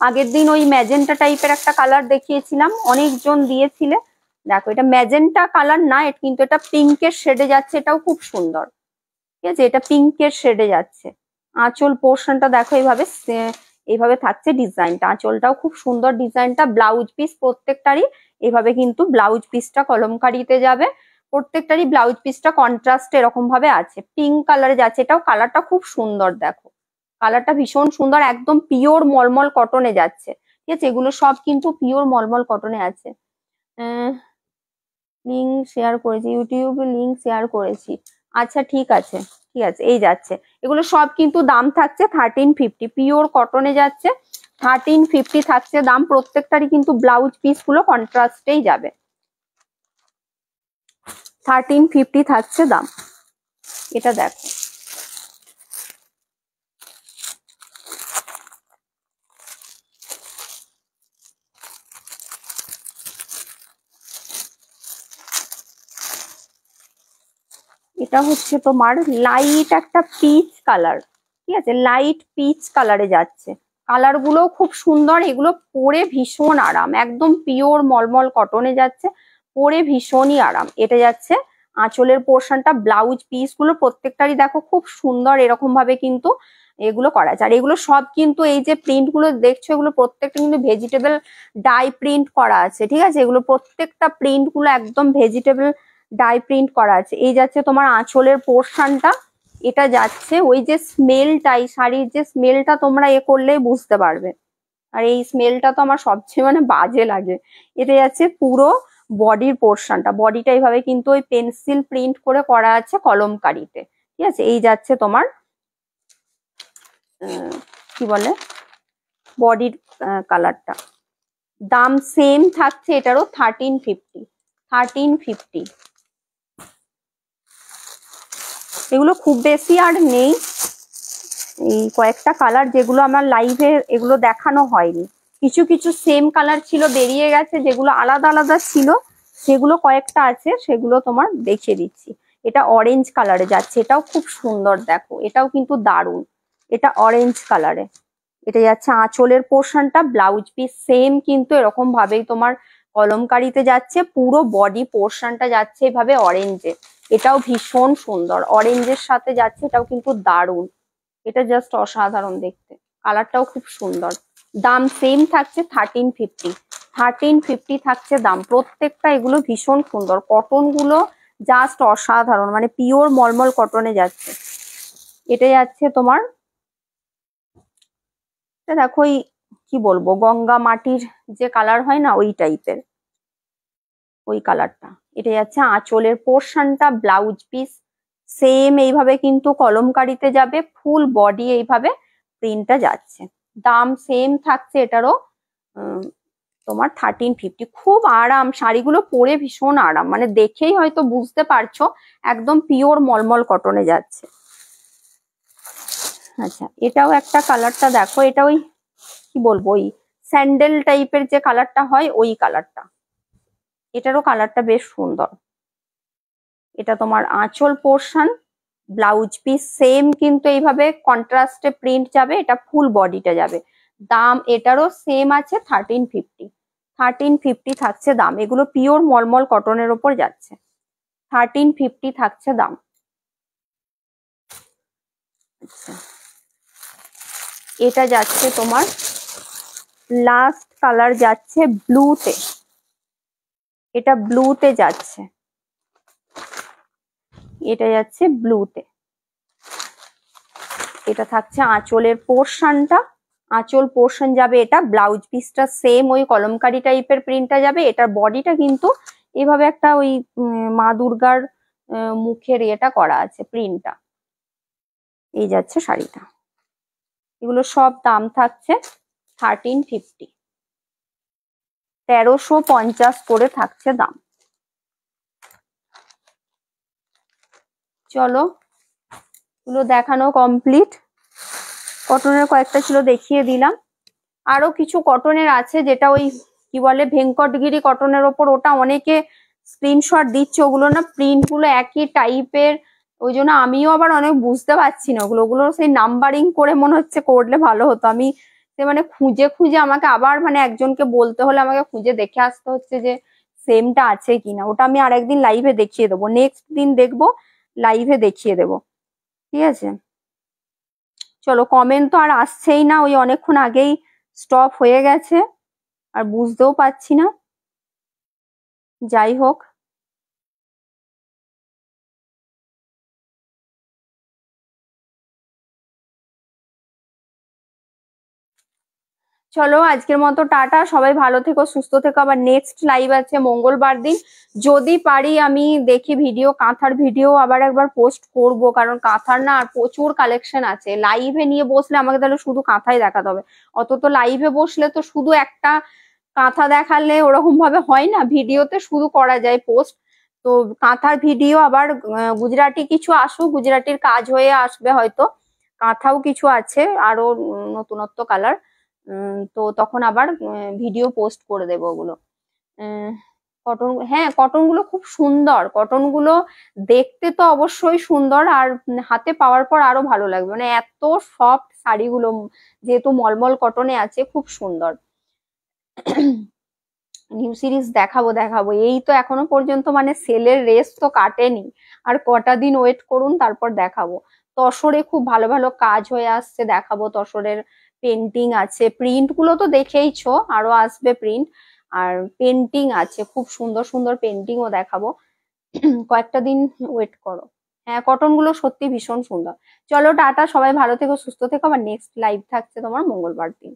আগের দিন ওই ম্যাজেন্টা টাইপের একটা কালার দেখিয়েছিলাম, অনেকজন দিয়েছিলে। দেখো এটা ম্যাজেন্টা কালার না, কিন্তু এটা পিঙ্কের শেডে যাচ্ছে, এটাও খুব সুন্দর। ঠিক আছে, এটা পিঙ্কের শেডে যাচ্ছে। আঁচল পোর্শনটা দেখো এইভাবে থাকছে ডিজাইনটা, আঁচলটাও খুব সুন্দর ডিজাইনটা। ব্লাউজ পিস প্রত্যেকটারই এইভাবে কিন্তু ব্লাউজ পিসটা কলমকারিতে যাবে, প্রত্যেকটারই ব্লাউজ পিসটা কন্ট্রাস্ট এরকম ভাবে আছে, পিঙ্ক কালারে যাচ্ছে। এটাও কালারটা খুব সুন্দর, দেখো কালারটা ভীষণ সুন্দর, একদম পিওর মলমল কটনে যাচ্ছে। ঠিক আছে, এগুলো সব কিন্তু পিওর মলমল কটনে আছে। লিঙ্ক শেয়ার করেছি, ইউটিউবে লিঙ্ক শেয়ার করেছি। আচ্ছা ঠিক আছে, ঠিক আছে, এই যাচ্ছে। এগুলো সব কিন্তু দাম থাকছে 1350, পিওর কটনে যাচ্ছে, 1350 থাকছে দাম। প্রত্যেকটারই কিন্তু ব্লাউজ পিস গুলো কন্ট্রাস্টেই যাবে, 1350 থাকছে দাম। এটা দেখো, এটা হচ্ছে তোমার লাইট একটা পিচ কালার। ঠিক আছে, লাইট পিচ কালারে যাচ্ছে, কালার গুলো খুব সুন্দর। এগুলো পরে ভীষণ আরাম, একদম পিওর মলমল কটনে যাচ্ছে, পরে ভীষণই আরাম। এটা যাচ্ছে আঁচলের পোর্শনটা, ব্লাউজ পিস গুলো প্রত্যেকটারই দেখো খুব সুন্দর এরকম ভাবে কিন্তু এগুলো করা আছে। আর এগুলো সব কিন্তু এই যে প্রিন্ট গুলো দেখছো, এগুলো প্রত্যেকটা কিন্তু ভেজিটেবল ডাই প্রিন্ট করা আছে। ঠিক আছে, এগুলো প্রত্যেকটা প্রিন্ট গুলো একদম ভেজিটেবল ডাই প্রিন্ট করা আছে। এই যাচ্ছে তোমার আঁচলের পোর্শনটা, এটা যাচ্ছে ওই যে স্মেলটাই, শাড়ির যে স্মেলটা তোমরা করলেই বুঝতে পারবে। আর এই স্মেলটা তো আমার সবচেয়ে বাজে লাগে। এটা যাচ্ছে পুরো বডির পোর্শনটা, বডিটা এইভাবে কিন্তু ওই পেন্সিল প্রিন্ট করে করা আছে কলমকারিতে। ঠিক আছে, এই যাচ্ছে তোমার কি বলে বডির কালারটা। দাম সেম থাকছে এটারও 1350। এগুলো খুব বেশি আর নেই, এই কয়েকটা কালার যেগুলো আমার লাইভে এগুলো দেখানো হয়নি। কিছু কিছু সেম কালার ছিল, বেরিয়ে গেছে, যেগুলো আলাদা আলাদা ছিল সেগুলো কয়েকটা আছে, সেগুলো তোমার দেখিয়ে দিচ্ছি। এটা অরেঞ্জ কালারে যাচ্ছে, এটাও খুব সুন্দর, দেখো এটাও কিন্তু দারুণ। এটা অরেঞ্জ কালারে, এটা যাচ্ছে আঁচলের পোর্শনটা, ব্লাউজ পিস সেম কিন্তু এরকম ভাবেই তোমার কলমকারিতে যাচ্ছে, পুরো বডি পোর্শনটা যাচ্ছে এভাবে অরেঞ্জে। এটাও ভীষণ সুন্দর, অরেঞ্জের সাথে যাচ্ছে, এটাও কিন্তু দারুণ। এটা জাস্ট অসাধারণ দেখতে, কালারটাও খুব সুন্দর। দাম সেম থাকছে 1350 থাকছে দাম। প্রত্যেকটা এগুলো ভীষণ সুন্দর, কটন গুলো জাস্ট অসাধারণ, মানে পিওর মলমল কটনে যাচ্ছে। এটা যাচ্ছে তোমার দেখো ওই কি বলবো, গঙ্গা মাটির যে কালার হয় না, ওই টাইপের, ওই কালারটা। এটা যাচ্ছে আঁচলের পোর্শনটা, ব্লাউজ পিস সেম এইভাবে কিন্তু কলমকারিতে যাবে, ফুল বডি এইভাবে প্রিন্টটা যাচ্ছে। দাম সেম থাকছে এটারও তোমার 1350। খুব আরাম, শাড়িগুলো পরে ভীষণ আরাম, মানে দেখেই হয়তো বুঝতে পারছো একদম পিওর মলমল কটনে যাচ্ছে। আচ্ছা, এটাও একটা কালারটা দেখো, এটা ওই কি বলবো, ওই স্যান্ডেল টাইপের যে কালারটা হয় ওই কালারটা। এটারও কালারটা বেশ সুন্দর। এটা তোমার আঁচল পোর্শন, ব্লাউজ পিস সেম কিন্তু এইভাবে কন্ট্রাস্টে প্রিন্ট যাবে, এটা ফুল বডিটা যাবে। দাম এটারও সেম আছে 1350 থাকছে দাম। এগুলো পিওর মলমল কটনের ওপর যাচ্ছে, 1350 থাকছে দাম। আচ্ছা, এটা যাচ্ছে তোমার লাস্ট কালার যাচ্ছে ব্লুতে, এটা ব্লুতে যাচ্ছে, এটা যাচ্ছে ব্লুতে। এটা থাকছে আঁচলের পোর্শনটা, আঁচল পোর্শন যাবে এটা, ব্লাউজ পিসটা সেম ওই কলমকারি টাইপের প্রিন্টটা যাবে। এটার বডিটা কিন্তু এইভাবে একটা ওই মা দুর্গার মুখের এটা করা আছে প্রিন্টটা। এই যাচ্ছে শাড়িটা। এগুলো সব দাম থাকছে 1350, 1350 করে থাকছে দাম। চলো, এগুলো দেখানো কমপ্লিট। কটনের কয়েকটা ছিল দেখিয়ে দিলাম, আরো কিছু কটনের আছে যেটা ওই কি বলে ভেঙ্কটগিরি কটনের ওপর, ওটা অনেকে স্ক্রিনশট দিচ্ছে। ওগুলো না প্রিন্ট গুলো একই টাইপের, ওই জন্য আমিও আবার অনেক বুঝতে পারছি না ওগুলো, ওগুলো সেই নাম্বারিং করে মনে হচ্ছে করলে ভালো হতো। আমি সে মানে খুঁজে খুঁজে আমাকে আবার মানে একজনকে বলতে হলে আমাকে খুঁজে দেখে আসতে হচ্ছে যে সেমটা আছে কিনা। ওটা আমি আর একদিন লাইভে দেখিয়ে দেবো, নেক্সট দিন দেখবো লাইভে দেখিয়ে দেবো, ঠিক আছে। চলো, কমেন্ট তো আর আসছেই না, ওই অনেকক্ষণ আগেই স্টপ হয়ে গেছে, আর বুঝতেও পারছি না। যাই হোক, চলো আজকের মতো টাটা, সবাই ভালো থেকো, সুস্থ থেকো। আবার নেক্সট লাইভ আছে মঙ্গলবার দিন, যদি পারি আমি দেখি ভিডিও, কাঁথার ভিডিও আবার একবার পোস্ট করব, কারণ কাঁথার না আর প্রচুর কালেকশন আছে। লাইভে নিয়ে বসলে আমাকে তাহলে শুধু কাঁথাই দেখাতে হবে, অত তো লাইভে বসলে তো শুধু একটা কাঁথা দেখালে ওরকম ভাবে হয় না, ভিডিওতে শুধু করা যায় পোস্ট। তো কাঁথার ভিডিও আবার গুজরাটি কিছু আসুক, গুজরাটির কাজ হয়ে আসবে হয়তো, কাঁথাও কিছু আছে আরো নতুনত্ব কালার, তো তখন আবার ভিডিও পোস্ট করে দেবো ওগুলো। কটন, হ্যাঁ কটন গুলো খুব সুন্দর, কটন গুলো দেখতে তো অবশ্যই সুন্দর, আর হাতে পাওয়ার পর আরো ভালো লাগবে, মানে এত সফট শাড়িগুলো, যেহেতু মলমল কটনে আছে, খুব সুন্দর। নিউ সিরিজ দেখাবো দেখাবো, এই তো এখনো পর্যন্ত মানে সেলের রেস তো কাটেনি, আর কটা দিন ওয়েট করুন তারপর দেখাবো। তসরে খুব ভালো ভালো কাজ হয়ে আসছে, দেখাবো। তসরের পেন্টিং আছে, প্রিন্ট গুলো তো দেখেইছো, আরো আসবে প্রিন্ট, আর পেন্টিং আছে, খুব সুন্দর সুন্দর পেন্টিংও দেখাবো। কয়েকটা দিন ওয়েট করো। হ্যাঁ, কটন গুলো সত্যি ভীষণ সুন্দর। চলো টাটা, সবাই ভালো থেকো, সুস্থ থেকো। আবার নেক্সট লাইভ থাকছে তোমার মঙ্গলবার দিন।